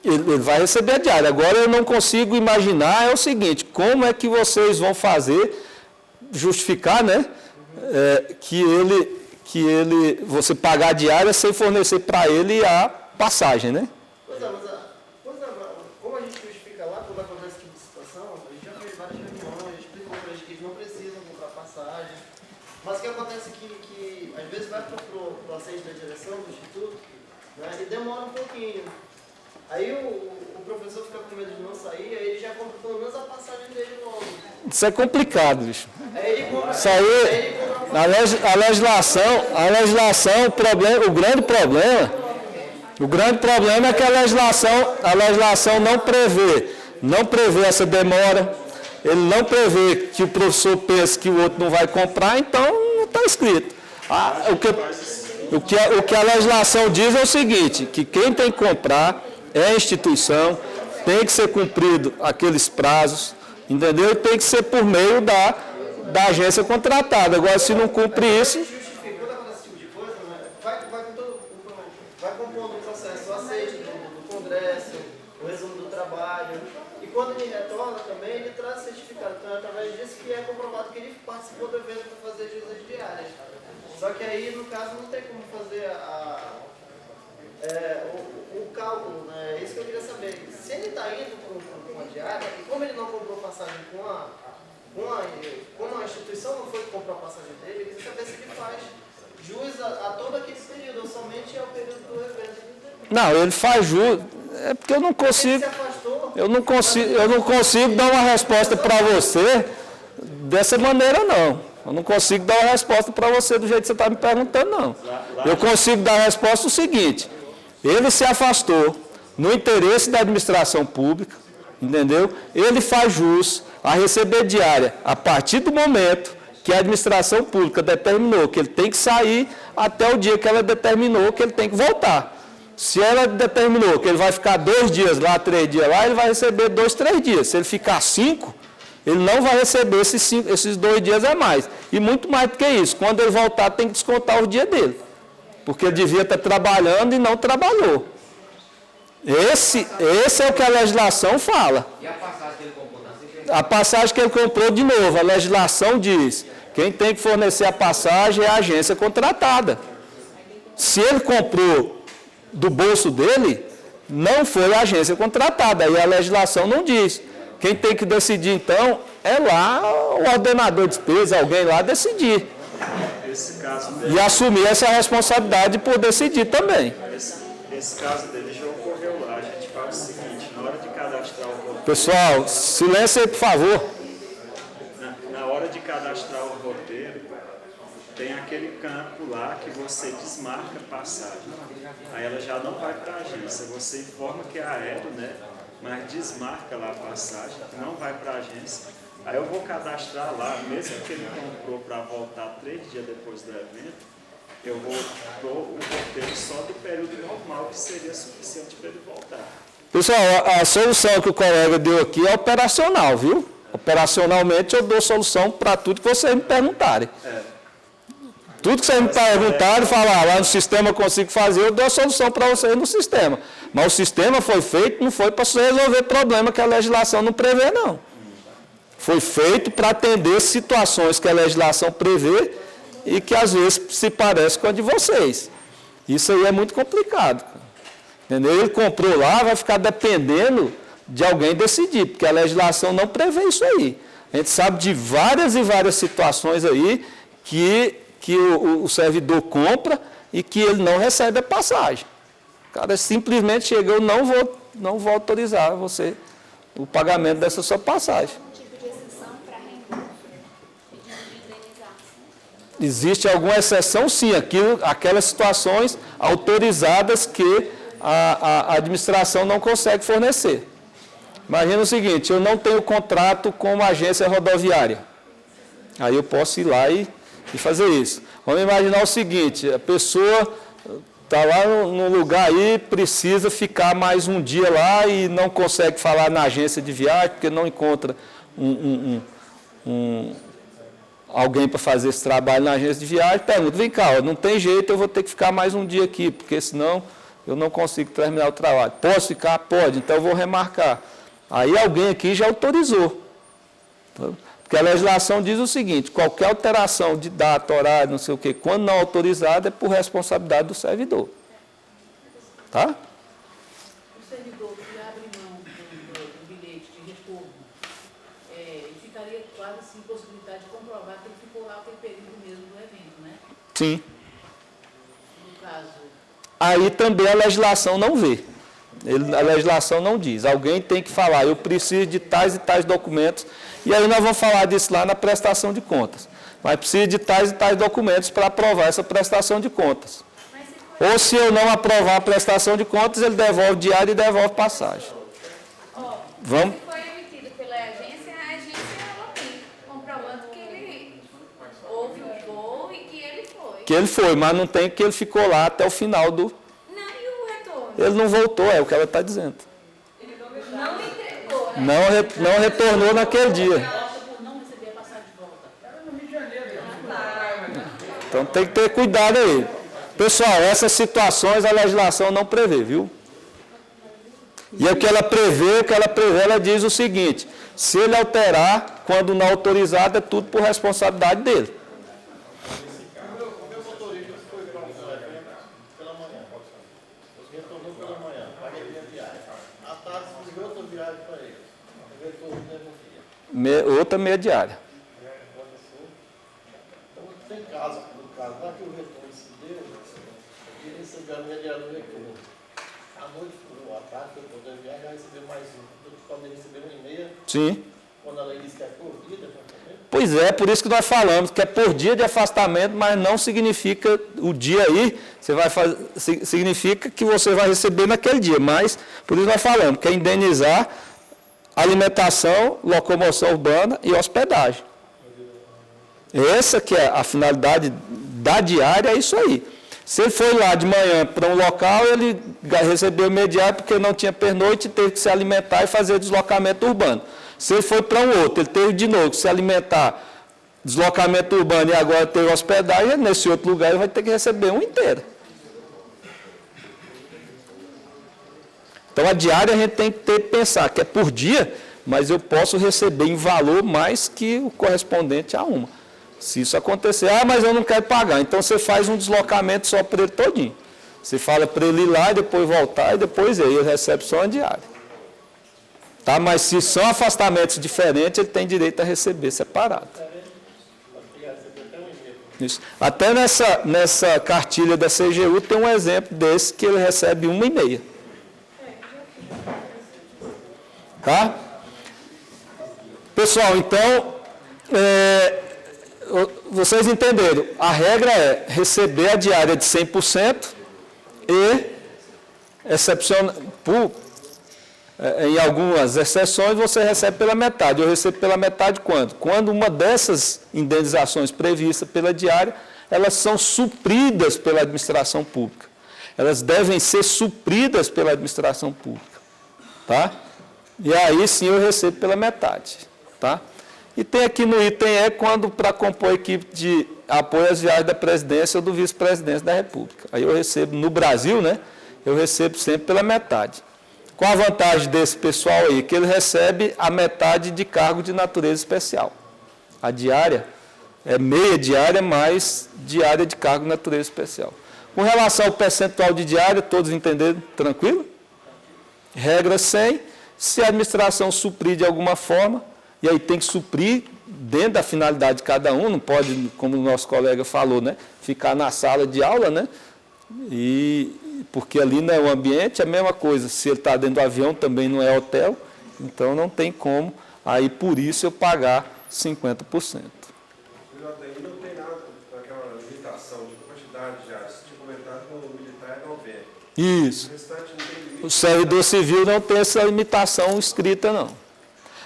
Ele vai receber a diária. Agora eu não consigo imaginar, é o seguinte, como é que vocês vão justificar, né, você pagar a diária sem fornecer para ele a passagem, né? Pois é, como a gente justifica lá, quando acontece esse tipo de situação, a gente já fez várias reuniões, explicou para eles que eles não precisam comprar passagem, mas o que acontece é que às vezes vai para o assento da direção do instituto, né, e demora um pouquinho. Aí o professor fica com medo de não sair, aí ele já compra pelo menos a passagem dele logo. Isso é complicado, bicho. Aí ele compra, Isso aí, a legislação, o grande problema é que a legislação não prevê essa demora, ele não prevê que o professor pense que o outro não vai comprar, então não está escrito. O que a legislação diz é o seguinte, que quem tem que comprar é a instituição, tem que ser cumprido aqueles prazos, entendeu? E tem que ser por meio da agência contratada. Agora, se não cumpre isso... Quando acontece esse tipo de coisa, né, vai compondo o processo, o aceite do congresso, o resumo do trabalho, e quando ele retorna também, ele traz certificado. Então, é através disso que é comprovado que ele participou do evento para fazer as diárias. Só que aí, no caso, não tem como fazer o cálculo, né? É isso que eu queria saber. Se ele está indo com a diária, e como ele não comprou passagem como a instituição não foi que comprou a passagem dele, eu queria saber se ele faz jus a todo aquele período, ou somente ao período do evento. Não, ele faz jus, é porque eu não consigo dar uma resposta para você dessa maneira, não. Eu não consigo dar uma resposta para você do jeito que você está me perguntando, não. Eu consigo dar a resposta o seguinte, ele se afastou no interesse da administração pública, entendeu? Ele faz jus a receber diária a partir do momento que a administração pública determinou que ele tem que sair até o dia que ela determinou que ele tem que voltar. Se ela determinou que ele vai ficar 2 dias lá, 3 dias lá, ele vai receber 2, 3 dias. Se ele ficar 5, ele não vai receber esses 2 dias a mais. E muito mais do que isso, quando ele voltar tem que descontar o dia dele. Porque ele devia estar trabalhando e não trabalhou. Esse é o que a legislação fala. E a passagem que ele comprou? A passagem que ele comprou, de novo, a legislação diz, quem tem que fornecer a passagem é a agência contratada. Se ele comprou do bolso dele, não foi a agência contratada, aí a legislação não diz. Quem tem que decidir, então, é lá o ordenador de despesa, alguém lá decidir. Esse caso dele, E assumir essa responsabilidade por decidir também. esse caso dele já ocorreu lá. A gente faz o seguinte, na hora de cadastrar o roteiro... Pessoal, silêncio aí, por favor. Na hora de cadastrar o roteiro, tem aquele campo lá que você desmarca a passagem. Aí ela já não vai para a agência. Você informa que é aéreo, né? Mas desmarca lá a passagem, não vai para a agência. Aí eu vou cadastrar lá, mesmo que ele comprou para voltar 3 dias depois do evento, eu vou pôr o roteiro só do período normal, que seria suficiente para ele voltar. Pessoal, a solução que o colega deu aqui é operacional, viu? Operacionalmente eu dou solução para tudo que vocês me perguntarem. Tudo que vocês me perguntarem, falar lá no sistema eu consigo fazer, eu dou a solução para vocês no sistema. Mas o sistema foi feito, não foi para resolver problema que a legislação não prevê, não. Foi feito para atender situações que a legislação prevê e que às vezes se parece com a de vocês. Isso aí é muito complicado. Entendeu? Ele comprou lá, vai ficar dependendo de alguém decidir, porque a legislação não prevê isso aí. A gente sabe de várias e várias situações aí que o servidor compra e que ele não recebe a passagem. O cara simplesmente chega, eu não vou autorizar você o pagamento dessa sua passagem. Existe alguma exceção, sim, aquelas situações autorizadas que a administração não consegue fornecer. Imagina o seguinte, eu não tenho contrato com uma agência rodoviária. Aí eu posso ir lá e fazer isso. Vamos imaginar o seguinte, a pessoa está lá no lugar aí, precisa ficar mais um dia lá e não consegue falar na agência de viagem, porque não encontra alguém para fazer esse trabalho na agência de viagem, pergunta, vem cá, não tem jeito, eu vou ter que ficar mais um dia aqui, porque senão eu não consigo terminar o trabalho. Posso ficar? Pode, então eu vou remarcar. Aí alguém aqui já autorizou. Porque a legislação diz o seguinte, qualquer alteração de data, horário, não sei o quê, quando não autorizada, é por responsabilidade do servidor. Tá? O servidor que abre mão do bilhete de retorno, ficaria quase sem possibilidade de comprovar que ele ficou lá pelo período mesmo do evento, né? Sim. No caso... Aí também a legislação não vê. A legislação não diz. Alguém tem que falar, eu preciso de tais e tais documentos, e aí nós vamos falar disso lá na prestação de contas. Mas precisa de tais e tais documentos para aprovar essa prestação de contas. Ou se eu não aprovar a prestação de contas, ele devolve diário e devolve passagem. Vamos? Se foi emitido pela agência, a agência ela tem, comprovando que ele houve um voo e que ele foi. Que ele foi, mas não tem que ele ficou lá até o final do... Não, e o retorno? Ele não voltou, é o que ela está dizendo. Não entregou, né? Não retornou naquele dia. por não receber a passagem de volta. Então tem que ter cuidado aí. Pessoal, essas situações a legislação não prevê, viu? E o que ela prevê, ela diz o seguinte, se ele alterar, quando não autorizado, é tudo por responsabilidade dele. O meu motorista foi para um evento pela manhã. Retornou pela manhã, paguei minha viagem. À tarde, fiz outra viagem para ele. Retorno no mesmo dia. Outra meia diária. Então, tem caso, no caso, lá que o retorno se deu, ele recebeu a minha diária do retorno. À noite, à tarde, foi para outra viagem, já recebeu mais um. Eu poderia receber 1,5. Sim. Quando ela disse que é por dia, Pois é, por isso que nós falamos, que é por dia de afastamento, mas não significa o dia aí, significa que você vai receber naquele dia, mas por isso nós falamos, que é indenizar alimentação, locomoção urbana e hospedagem. Essa que é a finalidade da diária, é isso aí. Se ele foi lá de manhã para um local, ele recebeu imediato porque não tinha pernoite e teve que se alimentar e fazer deslocamento urbano. Se ele foi para um outro, ele teve de novo que se alimentar, deslocamento urbano e agora teve hospedagem, nesse outro lugar ele vai ter que receber um inteiro. Então a diária a gente tem que pensar que é por dia, mas eu posso receber em valor mais que o correspondente a uma. Se isso acontecer, mas eu não quero pagar, então você faz um deslocamento só para ele todinho. Você fala para ele ir lá e depois voltar e depois ele recebe só uma diária. Tá? Mas se são afastamentos diferentes, ele tem direito a receber separado. Isso. Até nessa cartilha da CGU tem um exemplo desse que ele recebe 1,5. Tá? Pessoal, então, vocês entenderam, a regra é receber a diária de 100% e, em algumas exceções, você recebe pela metade. Eu recebo pela metade quando? Quando uma dessas indenizações previstas pela diária, elas são supridas pela administração pública. Elas devem ser supridas pela administração pública. Tá? E aí sim eu recebo pela metade. Tá? E tem aqui no item quando para compor a equipe de apoio às viagens da presidência ou do vice-presidência da República. Aí eu recebo, no Brasil, né, eu recebo sempre pela metade. Qual a vantagem desse pessoal aí? Que ele recebe a metade de cargo de natureza especial. A diária é meia diária mais diária de cargo de natureza especial. Com relação ao percentual de diária, todos entenderam? Tranquilo? Regra 100, se a administração suprir de alguma forma, e aí tem que suprir dentro da finalidade de cada um, não pode, como o nosso colega falou, né, ficar na sala de aula, né, porque ali não é o ambiente, é a mesma coisa, se ele está dentro do avião também não é hotel, então não tem como, aí por isso eu pagar 50%. E não tem nada daquela limitação de quantidade de diárias, tinha comentado que o militar é 90. Isso. O restante não tem limite. O servidor civil não tem essa limitação escrita, não.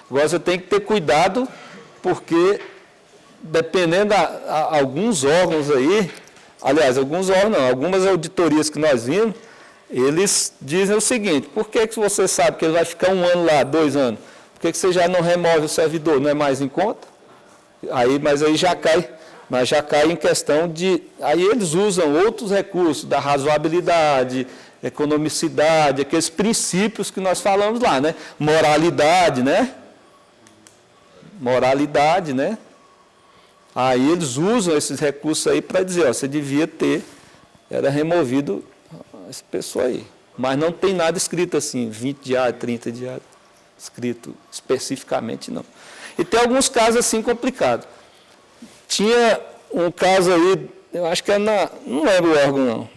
Agora você tem que ter cuidado, porque dependendo alguns órgãos aí, aliás, alguns órgãos não, algumas auditorias que nós vimos, eles dizem o seguinte: por que você sabe que ele vai ficar 1 ano lá, 2 anos? Por que você já não remove o servidor? Não é mais em conta? Mas aí já cai em questão de... Aí eles usam outros recursos da razoabilidade, economicidade, aqueles princípios que nós falamos lá, né? Moralidade, né? Moralidade, né? Aí eles usam esses recursos aí para dizer, você devia ter, era removido essa pessoa aí. Mas não tem nada escrito assim, 20 diários, 30 diários, escrito especificamente não. E tem alguns casos assim complicados. Tinha um caso aí, eu acho que não lembro o órgão não.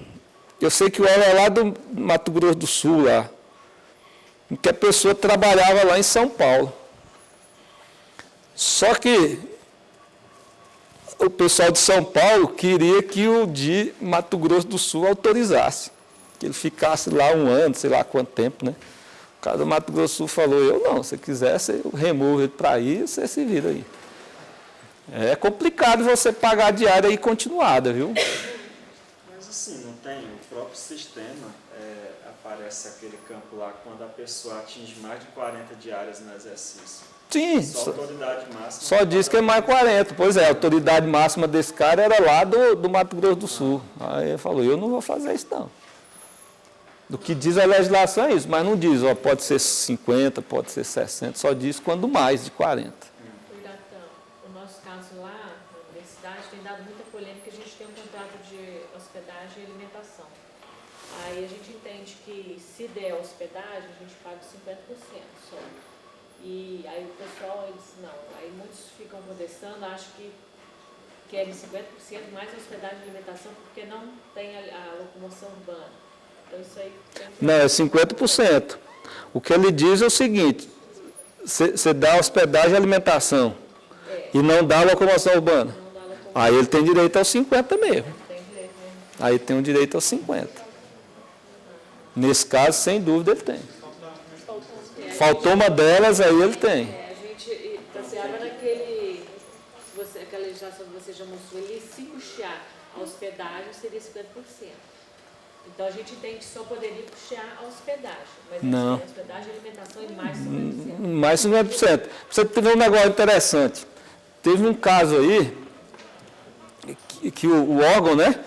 Eu sei que o órgão é lá do Mato Grosso do Sul, lá, em que a pessoa trabalhava lá em São Paulo. Só que o pessoal de São Paulo queria que o de Mato Grosso do Sul autorizasse, que ele ficasse lá 1 ano, sei lá quanto tempo, né? O cara do Mato Grosso do Sul falou, eu não, se quiser, você remove ele para aí, você se vira aí. É complicado você pagar a diária aí continuada, viu? Mas assim, não tem, o próprio sistema, aparece aquele campo lá, quando a pessoa atinge mais de 40 diárias no exercício. Sim, Só a autoridade máxima. só diz que é mais 40. Pois é, a autoridade máxima desse cara era lá do Mato Grosso do Sul. Aí ele falou, eu não vou fazer isso não. Do que diz a legislação é isso, mas não diz, ó, pode ser 50, pode ser 60, só diz quando mais de 40. O nosso caso lá, na universidade, tem dado muita polêmica, a gente tem um contrato de hospedagem e alimentação. Aí a gente entende que se der hospedagem, a gente paga 50% só. E aí o pessoal diz, não, aí muitos ficam protestando, acham que querem 50% mais hospedagem e alimentação porque não tem a locomoção urbana. Então isso aí... Não, é 50%. O que ele diz é o seguinte, você dá hospedagem e alimentação e não dá locomoção urbana. Aí ele tem direito aos 50 mesmo. Aí tem um direito aos 50. Nesse caso, sem dúvida, ele tem. Faltou uma delas, aí ele tem. A gente passeava naquele, aquela legislação que você já mostrou, ele se custear a hospedagem seria 50%. Então a gente entende que só poderia custear a hospedagem, mas Não. a hospedagem, alimentação e mais 50%. Mais 50%. Você teve um negócio interessante. Teve um caso aí, que o órgão, né,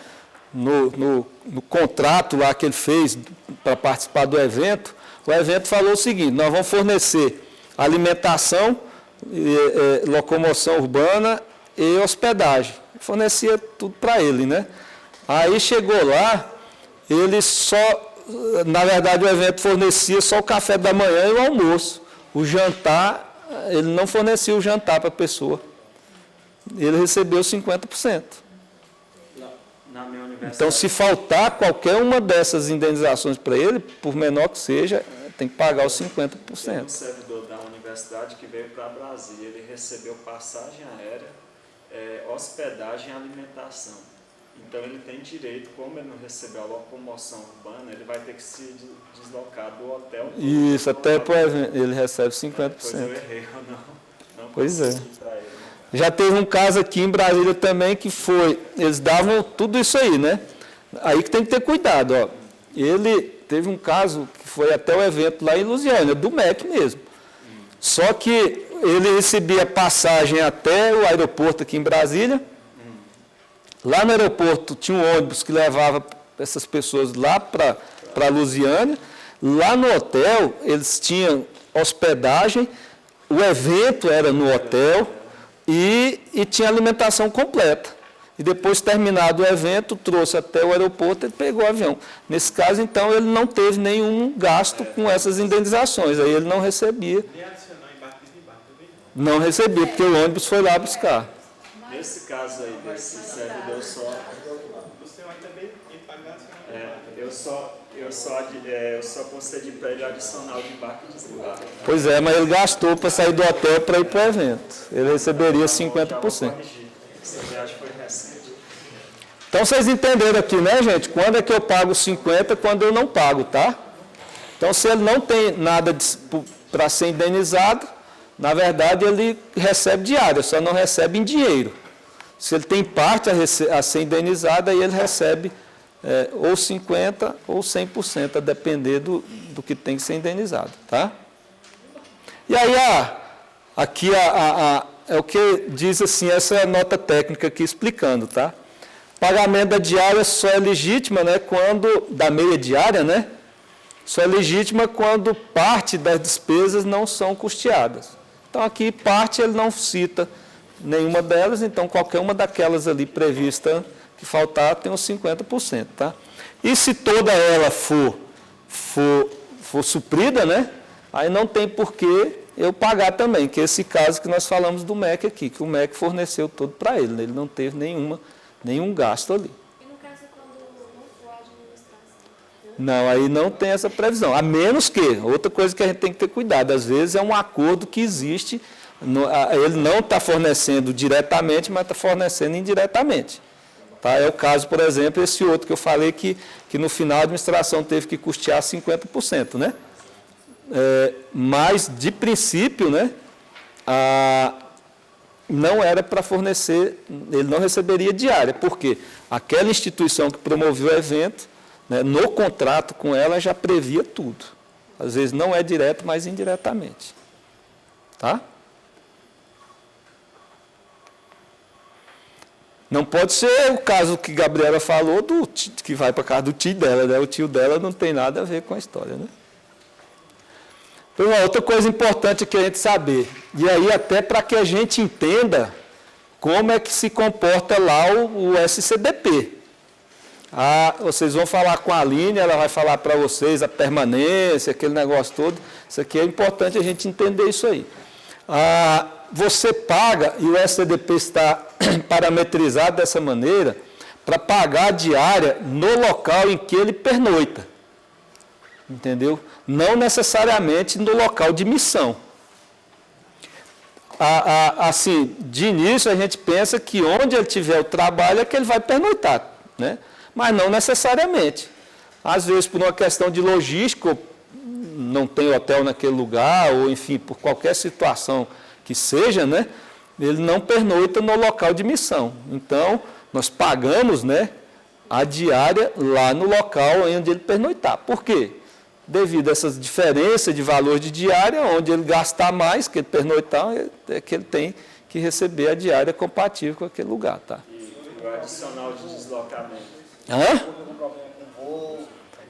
no contrato lá que ele fez para participar do evento, o evento falou o seguinte: nós vamos fornecer alimentação, locomoção urbana e hospedagem. Fornecia tudo para ele, né? Aí chegou lá, ele só, na verdade o evento fornecia só o café da manhã e o almoço. O jantar, ele não fornecia o jantar para a pessoa. Ele recebeu 50%. Na minha universidade, Então, se faltar qualquer uma dessas indenizações para ele, por menor que seja, tem que pagar os 50%. teve um servidor da universidade que veio para Brasília, ele recebeu passagem aérea, hospedagem e alimentação. Então ele tem direito, como ele não recebeu a locomoção urbana, ele vai ter que se deslocar do hotel. Isso, até por exemplo, ele recebe 50%. Pois eu errei, eu não Pois é. consegui para ele. Já teve um caso aqui em Brasília também que foi, eles davam tudo isso aí, né? Aí que tem que ter cuidado, ó. Ele teve um caso que foi até o evento lá em Lusiânia, do MEC mesmo. Só que ele recebia passagem até o aeroporto aqui em Brasília. Lá no aeroporto tinha um ônibus que levava essas pessoas lá para Lusiânia. Lá no hotel eles tinham hospedagem, o evento era no hotel e tinha alimentação completa. E depois, terminado o evento, trouxe até o aeroporto e pegou o avião. Nesse caso, então, ele não teve nenhum gasto com essas indenizações. Aí ele não recebia. Nem adicionar embarque e desembarque também Não recebia, porque o ônibus foi lá buscar. Nesse caso aí, desse servidor só, O senhor ainda veio pagar, o senhor eu só concedi para ele adicional de embarque e desembarque. Pois é, mas ele gastou para sair do hotel para ir para o evento. Ele receberia 50%. Essa viagem foi recente. Então, vocês entenderam aqui, né, gente? Quando é que eu pago 50%, quando eu não pago, tá? Então, se ele não tem nada para ser indenizado, na verdade, ele recebe diária, só não recebe em dinheiro. Se ele tem parte a ser indenizada, aí ele recebe ou 50% ou 100%, a depender do que tem que ser indenizado, tá? E aí, aqui é o que diz assim, essa nota técnica aqui explicando, tá? Pagamento da diária só é legítima, né, da meia diária, né? Só é legítima quando parte das despesas não são custeadas. Então, aqui, parte ele não cita nenhuma delas, então qualquer uma daquelas ali prevista que faltar tem os 50%, tá? E se toda ela for suprida, né? Aí não tem por que eu pagar também, que é esse caso que nós falamos do MEC aqui, que o MEC forneceu todo para ele, né? Ele não teve nenhum gasto ali. E no caso, quando não for a administração? Não, aí não tem essa previsão, a menos que, outra coisa que a gente tem que ter cuidado, às vezes é um acordo que existe, ele não está fornecendo diretamente, mas está fornecendo indiretamente. Tá? É o caso, por exemplo, esse outro que eu falei que no final a administração teve que custear 50%, né? Mas, de princípio, né, não era para fornecer, ele não receberia diária, porque aquela instituição que promoveu o evento, né, no contrato com ela já previa tudo. Às vezes não é direto, mas indiretamente. Tá? Não pode ser o caso que a Gabriela falou, que vai para a casa do tio dela, né? O tio dela não tem nada a ver com a história, né? Então, outra coisa importante que a gente saber, e aí até para que a gente entenda como é que se comporta lá o SCDP. Vocês vão falar com a Aline, ela vai falar para vocês a permanência, aquele negócio todo. Isso aqui é importante a gente entender isso aí. Você paga, e o SCDP está parametrizado dessa maneira, para pagar a diária no local em que ele pernoita. Entendeu? Não necessariamente no local de missão. Assim, de início a gente pensa que onde ele tiver o trabalho é que ele vai pernoitar, né? Mas não necessariamente. Às vezes, por uma questão de logística, não tem hotel naquele lugar, ou enfim, por qualquer situação que seja, né, ele não pernoita no local de missão. Então, nós pagamos, né, a diária lá no local onde ele pernoitar. Por quê? Devido a essas diferenças de valor de diária, onde ele gastar mais, que ele pernoitar, é que ele tem que receber a diária compatível com aquele lugar. Tá? E o adicional de deslocamento. Hã?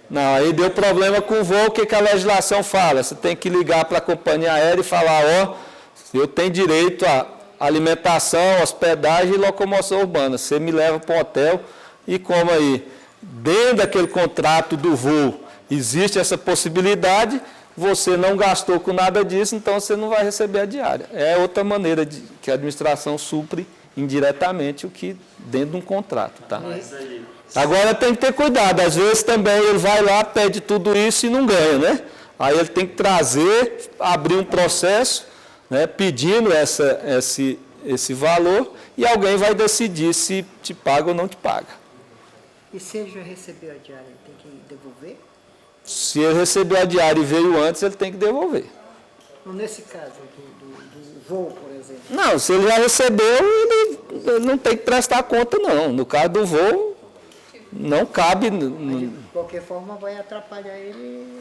Não, aí deu problema com o voo, o que a legislação fala? Você tem que ligar para a companhia aérea e falar, ó, eu tenho direito a alimentação, hospedagem e locomoção urbana. Você me leva para um hotel e como aí, dentro daquele contrato do voo, existe essa possibilidade, você não gastou com nada disso, então você não vai receber a diária. É outra maneira que a administração supre indiretamente o que dentro de um contrato. Tá? Mas aí, Agora tem que ter cuidado, às vezes também ele vai lá, pede tudo isso e não ganha, né? Aí ele tem que trazer, abrir um processo, né, pedindo esse valor e alguém vai decidir se te paga ou não te paga. E se ele já recebeu a diária, ele tem que devolver? Se ele recebeu a diária e veio antes, ele tem que devolver. Não, nesse caso do voo, por exemplo. Não, se ele já recebeu, ele não tem que prestar conta, não. No caso do voo, não cabe. Mas, de qualquer forma, vai atrapalhar ele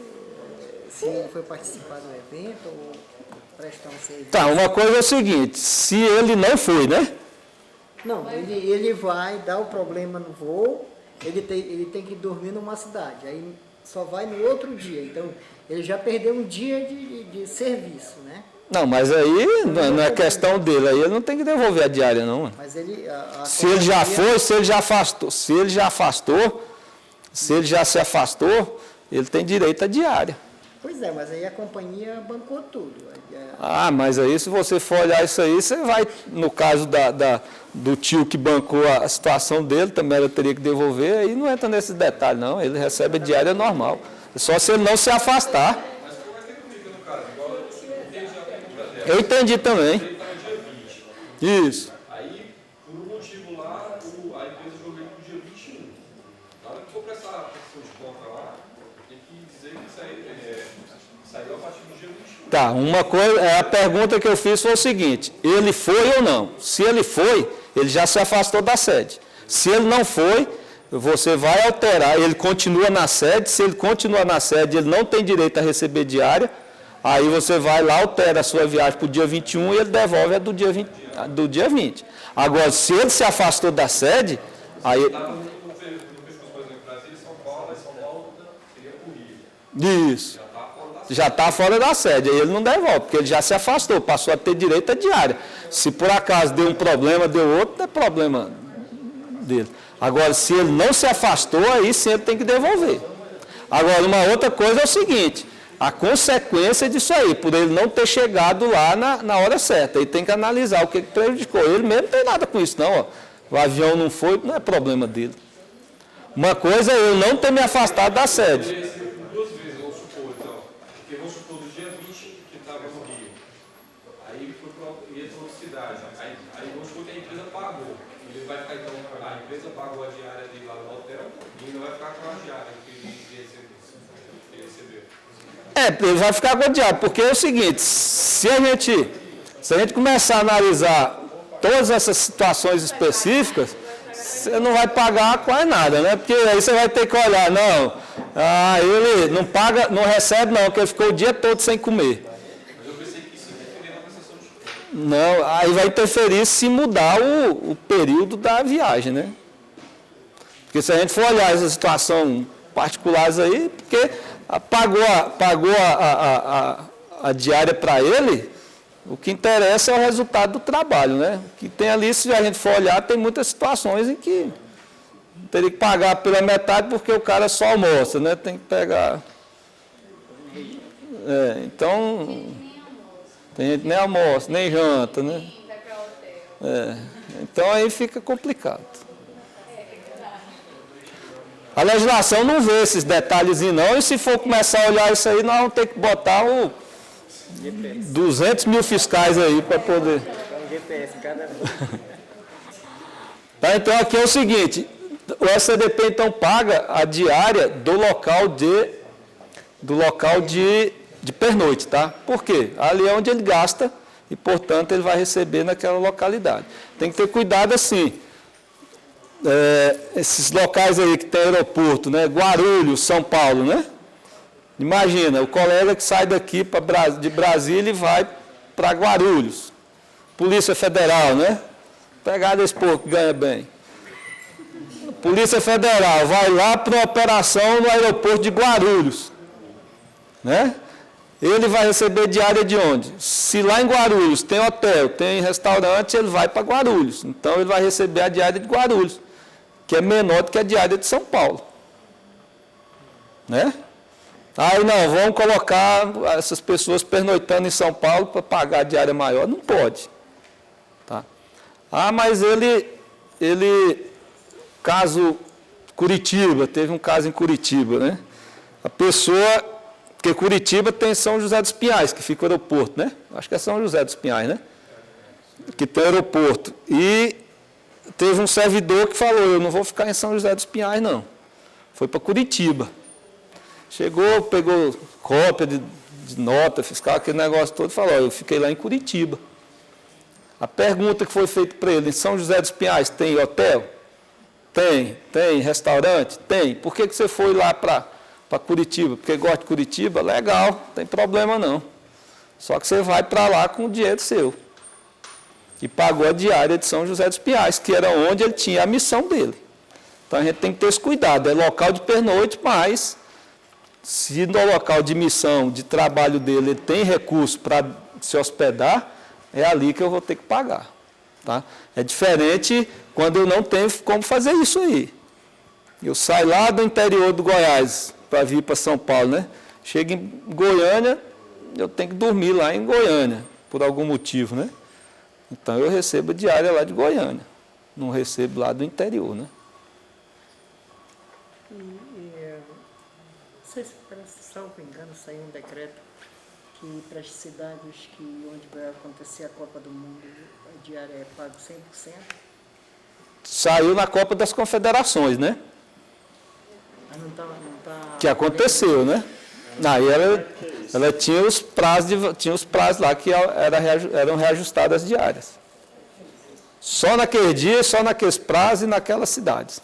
se ele foi participar do evento ou prestar um serviço. Tá, uma coisa é o seguinte, se ele não foi, né? Não, ele vai dar o problema no voo, ele tem que dormir numa cidade, aí só vai no outro dia. Então, ele já perdeu um dia de serviço, né? Não, mas aí não é questão dele, aí ele não tem que devolver a diária, não. Mas ele... Se ele já foi, se ele já afastou, se ele já se afastou, ele tem direito à diária. Pois é, mas aí a companhia bancou tudo. Ah, mas aí se você for olhar isso aí, você vai, no caso do tio que bancou a situação dele, também ela teria que devolver, aí não entra nesses detalhes, não, ele recebe a diária normal. É só se ele não se afastar. Mas como é que ele fica no caso? Igual eu entendi a pergunta dela. Eu entendi também. Ele está no dia 20. Isso. Aí, por um motivo lá, a empresa jogou ele pro dia 21. Na hora que for prestar a questão de conta lá, tem que dizer que saiu a partir do dia 21. Tá, uma coisa, a pergunta que eu fiz foi o seguinte, ele foi ou não? Se ele foi, ele já se afastou da sede. Se ele não foi, você vai alterar, ele continua na sede, se ele continua na sede, ele não tem direito a receber diária, aí você vai lá, altera a sua viagem para o dia 21 e ele devolve a do dia 20. Agora, se ele se afastou da sede, aí... Isso. Já está fora da sede, aí ele não devolve, porque ele já se afastou, passou a ter direito à diária. Se por acaso deu um problema, deu outro, não é problema dele. Agora, se ele não se afastou, aí sim ele tem que devolver. Agora, uma outra coisa é o seguinte, a consequência disso aí, por ele não ter chegado lá na hora certa, ele tem que analisar o que prejudicou. Ele mesmo não tem nada com isso, não. Ó. O avião não foi, não é problema dele. Uma coisa é eu não ter me afastado da sede. Ele vai ficar com a diária, porque é o seguinte, se a gente começar a analisar todas essas situações específicas, você não vai pagar quase nada, né? Porque aí você vai ter que olhar, não, ele não paga, não recebe não, porque ele ficou o dia todo sem comer. Mas eu pensei que isso interferia na prestação de conta. Não, aí vai interferir se mudar o período da viagem, né? Porque se a gente for olhar essa situação particulares aí, porque pagou a diária para ele, o que interessa é o resultado do trabalho, né? O que tem ali, se a gente for olhar, tem muitas situações em que teria que pagar pela metade porque o cara só almoça, né? Tem que pegar... então, tem gente nem almoça, nem janta, né? Então aí fica complicado. A legislação não vê esses detalhezinhos não, e se for começar a olhar isso aí, nós vamos ter que botar 200 mil fiscais aí para poder... Tá, então aqui é o seguinte, o SCDP então paga a diária do local de de pernoite, tá? Por quê? Ali é onde ele gasta e, portanto, ele vai receber naquela localidade. Tem que ter cuidado assim. Esses locais aí que tem aeroporto, né? Guarulhos, São Paulo, né? Imagina, o colega que sai daqui de Brasília e vai para Guarulhos. Polícia Federal, né? Pegada esse povo que ganha bem. Polícia Federal vai lá para uma operação no aeroporto de Guarulhos, né? Ele vai receber diária de onde? Se lá em Guarulhos tem hotel, tem restaurante, ele vai para Guarulhos. Então ele vai receber a diária de Guarulhos, que é menor do que a diária de São Paulo, né? Aí não, vamos colocar essas pessoas pernoitando em São Paulo para pagar a diária maior. Não pode. Tá? Ah, mas caso Curitiba, teve um caso em Curitiba, né? A pessoa, porque Curitiba tem São José dos Pinhais, que fica o aeroporto, né? Acho que é São José dos Pinhais, né? Que tem aeroporto. E teve um servidor que falou, eu não vou ficar em São José dos Pinhais, não. Foi para Curitiba. Chegou, pegou cópia de nota fiscal, aquele negócio todo, e falou, eu fiquei lá em Curitiba. A pergunta que foi feita para ele, em São José dos Pinhais, tem hotel? Tem. Tem restaurante? Tem. Por que você foi lá para Curitiba? Porque gosta de Curitiba? Legal, não tem problema não. Só que você vai para lá com o dinheiro seu. E pagou a diária de São José dos Pinhais, que era onde ele tinha a missão dele. Então a gente tem que ter esse cuidado, é local de pernoite, mas se no local de missão, de trabalho dele, ele tem recurso para se hospedar, é ali que eu vou ter que pagar. Tá? É diferente quando eu não tenho como fazer isso aí. Eu saio lá do interior do Goiás para vir para São Paulo, né? Chego em Goiânia, eu tenho que dormir lá em Goiânia, por algum motivo, né? Então eu recebo a diária lá de Goiânia, não recebo lá do interior, né? Não sei se parece, salvo engano, saiu um decreto que para as cidades onde vai acontecer a Copa do Mundo, a diária é pago 100%. Saiu na Copa das Confederações, né? Mas não tá Que aconteceu, né? Aí ela tinha os prazos lá que eram reajustadas as diárias. Só naquele dia, só naqueles prazos e naquelas cidades.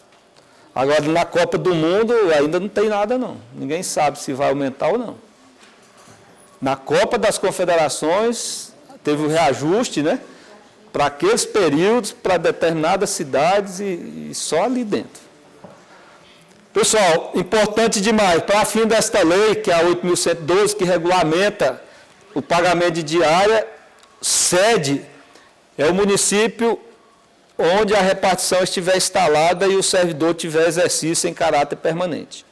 Agora, na Copa do Mundo, ainda não tem nada, não. Ninguém sabe se vai aumentar ou não. Na Copa das Confederações, teve o reajuste, né? Para aqueles períodos, para determinadas cidades e só ali dentro. Pessoal, importante demais, para fim desta lei, que é a 8.112, que regulamenta o pagamento de diária, sede é o município onde a repartição estiver instalada e o servidor tiver exercício em caráter permanente.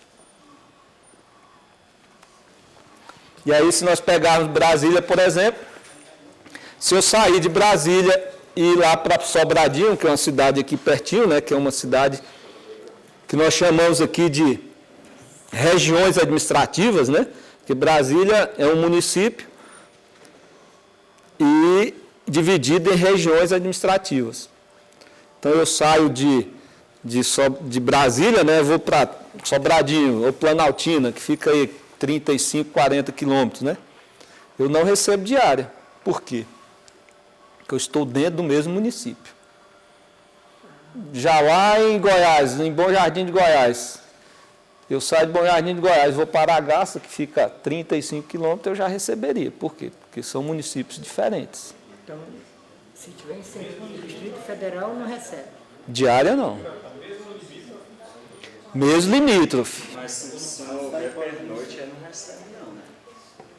E aí, se nós pegarmos Brasília, por exemplo, se eu sair de Brasília e ir lá para Sobradinho, que é uma cidade aqui pertinho, né, que é uma cidade que nós chamamos aqui de regiões administrativas, né, porque Brasília é um município e dividido em regiões administrativas. Então, eu saio de Brasília, né, vou para Sobradinho ou Planaltina, que fica aí 35, 40 quilômetros, né? Eu não recebo diária. Por quê? Porque eu estou dentro do mesmo município. Já lá em Goiás, em Bom Jardim de Goiás, eu saio de Bom Jardim de Goiás, vou para Aragaça, que fica a 35 quilômetros, eu já receberia. Por quê? Porque são municípios diferentes. Então, se tiver incentivo no Distrito Federal, não recebe. Diária, não. Mesmo limítrofe. Mas se não houver pernoite, ele não recebe não, né?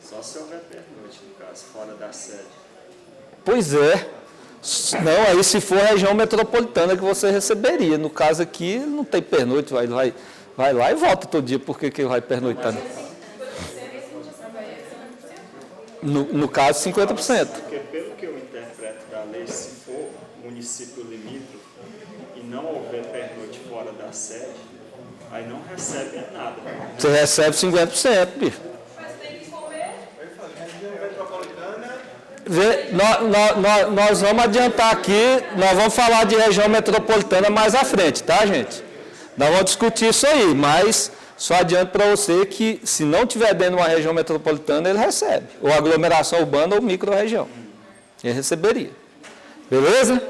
Só se houver pernoite, no caso, fora da sede. Pois é. Não, aí se for região metropolitana que você receberia. No caso aqui, não tem pernoite, vai lá e volta todo dia. Por que ele vai pernoitar? No caso, 50%. Porque pelo que eu interpreto da lei, se for município limítrofe e não houver pernoite fora da sede, aí não recebe nada. Você recebe 50%, bicho. Mas tem que comer. Nós vamos adiantar aqui, nós vamos falar de região metropolitana mais à frente, tá, gente? Nós vamos discutir isso aí, mas Só adianto para você que, se não tiver dentro de uma região metropolitana, ele recebe. Ou aglomeração urbana ou micro-região. Ele receberia. Beleza?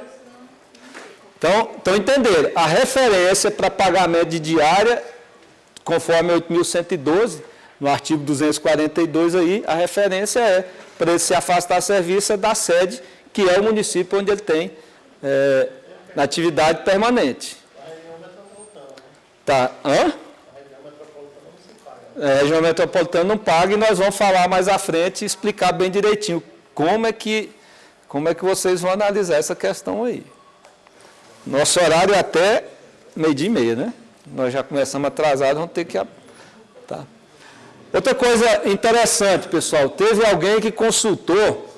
Então entenderam. A referência para pagamento de diária, conforme 8.112, no artigo 242 aí, a referência é, para ele se afastar do serviço, é da sede, que é o município onde ele tem atividade permanente. Tá. Hã? A região metropolitana não paga e nós vamos falar mais à frente e explicar bem direitinho como é que vocês vão analisar essa questão aí. Nosso horário é até 12h30, né? Nós já começamos atrasados, vamos ter que... Tá. Outra coisa interessante, pessoal, teve alguém que consultou,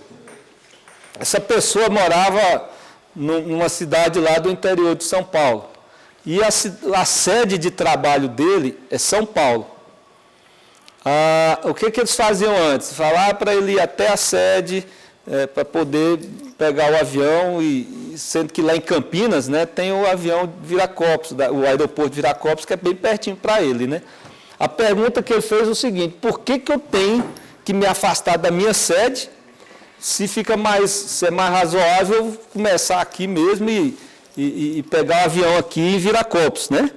essa pessoa morava numa cidade lá do interior de São Paulo, e a sede de trabalho dele é São Paulo. O que eles faziam antes? Falar para ele ir até a sede, para poder pegar o avião, e sendo que lá em Campinas, né, tem o avião Viracopos, o aeroporto de Viracopos, que é bem pertinho para ele, né? A pergunta que ele fez é o seguinte: por que eu tenho que me afastar da minha sede, se é mais razoável começar aqui mesmo e pegar o avião aqui em Viracopos, né?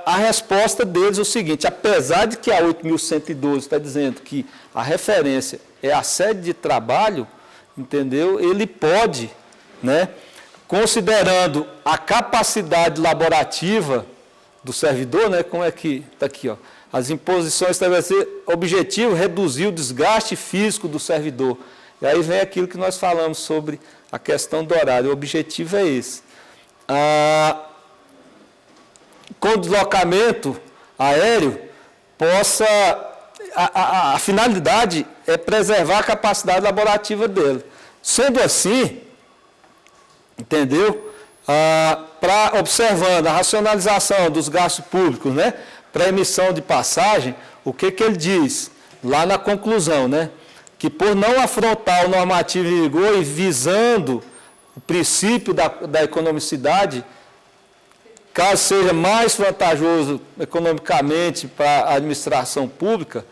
A resposta deles é o seguinte: apesar de que a 8.112 está dizendo que a referência é a sede de trabalho, entendeu? Ele pode, né, considerando a capacidade laborativa do servidor, né, como é que está aqui, ó, as imposições estabelecer objetivo, reduzir o desgaste físico do servidor. E aí vem aquilo que nós falamos sobre a questão do horário. O objetivo é esse. Com deslocamento aéreo, a finalidade é preservar a capacidade laborativa dele. Sendo assim, entendeu? Observando a racionalização dos gastos públicos, né, para emissão de passagem, o que ele diz lá na conclusão, né? Que por não afrontar o normativo em vigor e visando o princípio da economicidade, caso seja mais vantajoso economicamente para a administração pública,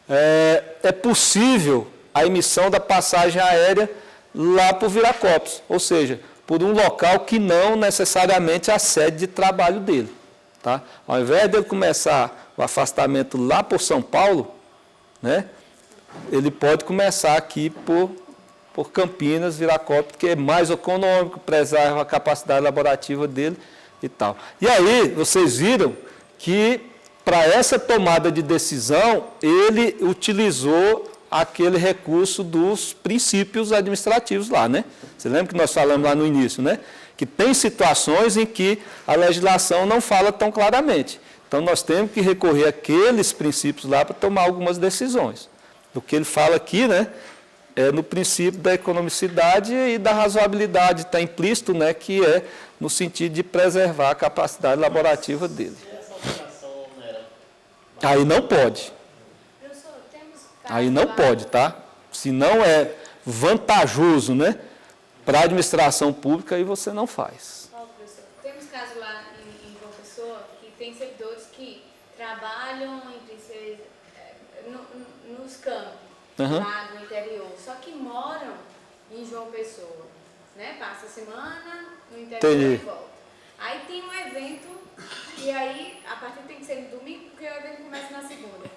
é possível a emissão da passagem aérea lá por Viracopos, ou seja, por um local que não necessariamente é a sede de trabalho dele. Tá? Ao invés de ele começar o afastamento lá por São Paulo, né, ele pode começar aqui por Campinas, Viracopos, que é mais econômico, preserva a capacidade laborativa dele e tal. E aí, vocês viram que, para essa tomada de decisão, ele utilizou aquele recurso dos princípios administrativos lá, né? Você lembra que nós falamos lá no início, né? Que tem situações em que a legislação não fala tão claramente. Então, nós temos que recorrer àqueles princípios lá para tomar algumas decisões. O que ele fala aqui, né, é no princípio da economicidade e da razoabilidade, está implícito, né, que é no sentido de preservar a capacidade laborativa dele. Aí não pode. Aí não pode, tá? Se não é vantajoso, né, para a administração pública, aí você não faz. Temos casos lá em João Pessoa que tem servidores que trabalham nos campos, lá no interior, só que moram em João Pessoa, né? Passa a semana no interior e volta. Aí tem um evento, e aí a partir tem que ser no domingo, porque o evento começa na segunda.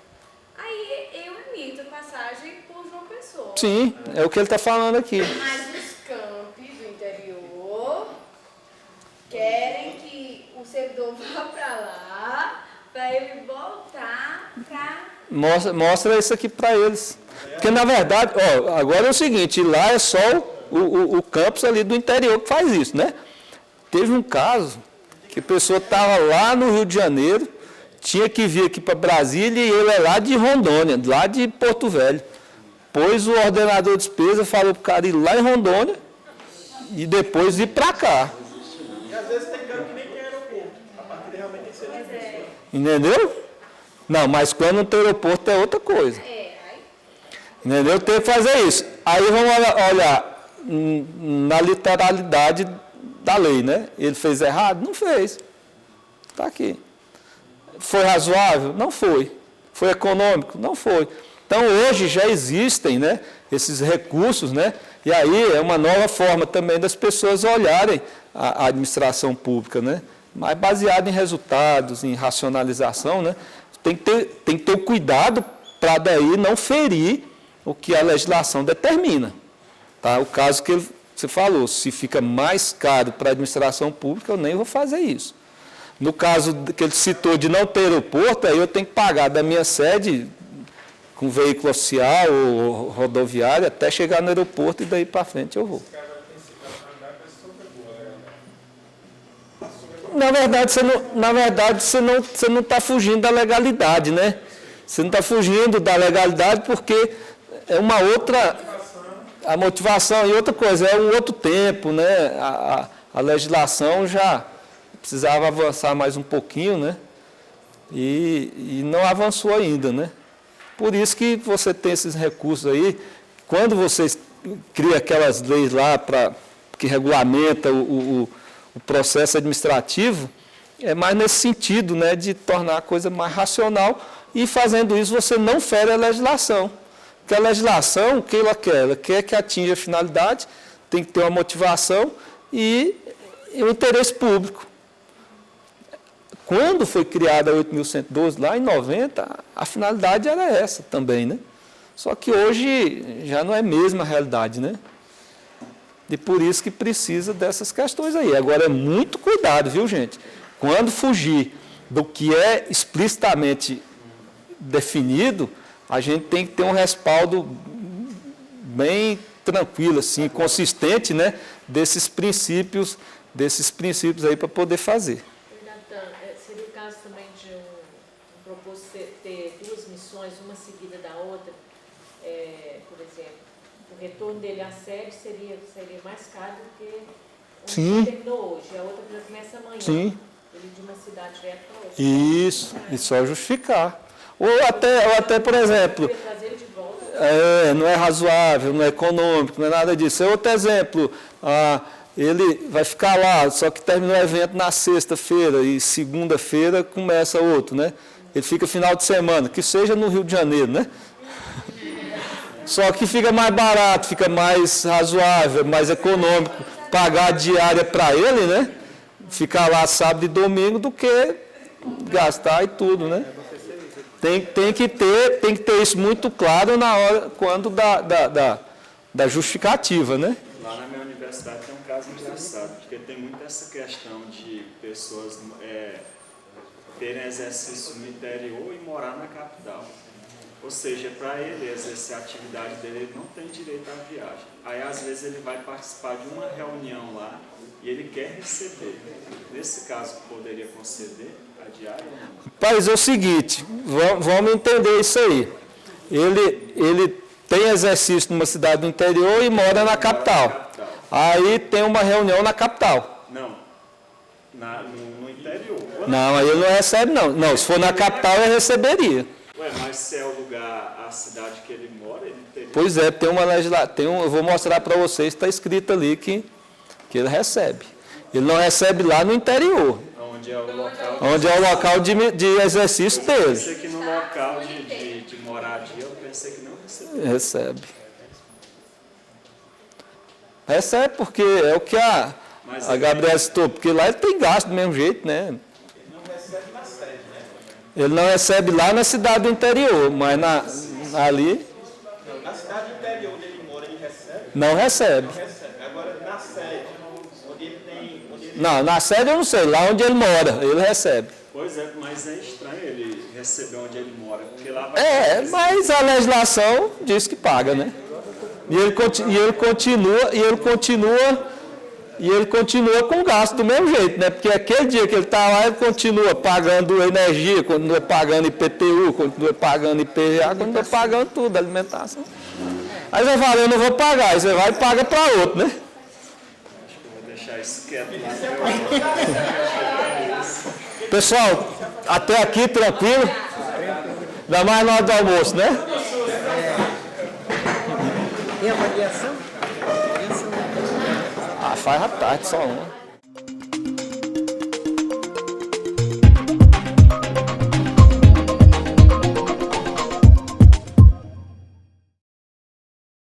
Aí eu emito passagem por João Pessoa. Sim, é o que ele está falando aqui. Mas os campos do interior querem que o servidor vá para lá, para ele voltar para... Mostra isso aqui para eles. Porque, na verdade, ó, agora é o seguinte, lá é só o campus ali do interior que faz isso, né? Teve um caso que a pessoa estava lá no Rio de Janeiro, tinha que vir aqui para Brasília e ele é lá de Rondônia, lá de Porto Velho. Pois o ordenador de despesa falou para o cara ir lá em Rondônia e depois ir para cá. E às vezes tem campo que nem tem aeroporto. A partir realmente tem que ser difícil. Entendeu? Não, mas quando não tem aeroporto é outra coisa. Entendeu? Tem que fazer isso. Aí vamos olhar na literalidade da lei, né? Ele fez errado? Não fez. Está aqui. Foi razoável? Não foi. Foi econômico? Não foi. Então, hoje já existem, né, esses recursos, né, e aí é uma nova forma também das pessoas olharem a administração pública, né, mas baseado em resultados, em racionalização, né, tem que ter o cuidado para daí não ferir o que a legislação determina. Tá? O caso que você falou, se fica mais caro para a administração pública, eu nem vou fazer isso. No caso que ele citou de não ter aeroporto, aí eu tenho que pagar da minha sede com veículo oficial ou rodoviário até chegar no aeroporto e daí para frente eu vou. Na verdade, você não está fugindo da legalidade, né? Você não está fugindo da legalidade porque é uma outra... A motivação e outra coisa, é um outro tempo, né? A legislação já precisava avançar mais um pouquinho, né? E não avançou ainda, né? Por isso que você tem esses recursos aí. Quando você cria aquelas leis lá que regulamenta o processo administrativo, é mais nesse sentido, né? De tornar a coisa mais racional e fazendo isso você não fere a legislação. Porque a legislação, o que ela quer? Ela quer que atinja a finalidade, tem que ter uma motivação e o interesse público. Quando foi criada a 8.112, lá em 90, a finalidade era essa também, né? Só que hoje já não é a mesma realidade, né? E por isso que precisa dessas questões aí. Agora, é muito cuidado, viu, gente? Quando fugir do que é explicitamente definido, a gente tem que ter um respaldo bem tranquilo, assim, consistente, né, desses princípios aí para poder fazer. Natan, seria o caso também de propor ter duas missões, uma seguida da outra, por exemplo, o retorno dele à sede seria mais caro do que o que terminou hoje, a outra começa amanhã. Sim. Ele de uma cidade direto para outra. Isso, e só justificar. Ou até, por exemplo, não é razoável, não é econômico, não é nada disso. É outro exemplo, ele vai ficar lá, só que terminou o evento na sexta-feira e segunda-feira começa outro, né? Ele fica final de semana, que seja no Rio de Janeiro, né? Só que fica mais barato, fica mais razoável, mais econômico, pagar a diária para ele, né? Ficar lá sábado e domingo do que gastar e tudo, né? Tem que ter isso muito claro na hora, quando da justificativa, né? Lá na minha universidade tem um caso engraçado, porque tem muito essa questão de pessoas terem exercício no interior e morar na capital. Ou seja, para ele exercer a atividade dele, ele não tem direito à viagem. Aí, às vezes, ele vai participar de uma reunião lá e ele quer receber. Nesse caso, poderia conceder a diária ou não? Rapaz, é o seguinte, vamos entender isso aí. Ele tem exercício numa cidade do interior e mora na capital. Aí tem uma reunião na capital. Não, no interior. Não, aí ele não recebe, não. Não, se for na capital, ele receberia. Ué, mas se é o lugar, a cidade que ele mora, ele teria... Pois é, tem uma legislação, eu vou mostrar para vocês, está escrito ali que ele recebe. Ele não recebe lá no interior. Onde é o local, de exercício dele. Eu pensei que no local de moradia, eu pensei que não recebia. Recebe porque é o que a Gabriela citou, porque lá ele tem gasto do mesmo jeito, né? Ele não recebe na sede, né? Ele não recebe lá na cidade do interior, mas ali... Não, na cidade do interior onde ele mora, ele recebe? Não recebe. Não recebe. Agora, na sede, onde ele tem... Não, na sede eu não sei, lá onde ele mora, ele recebe. Pois é, mas é estranho ele receber onde ele mora, porque lá vai... Mas a legislação diz que paga, né? E ele continua com gasto do mesmo jeito, né? Porque aquele dia que ele está lá, ele continua pagando energia, continua pagando IPTU, continua pagando IPVA, continua pagando tudo, alimentação. Aí você fala, eu não vou pagar, aí você vai e paga para outro, né? Acho que eu vou deixar isso quieto. Pessoal, até aqui tranquilo? Ainda mais na hora do almoço, né? Tem avaliação? Faz à tarde, só uma.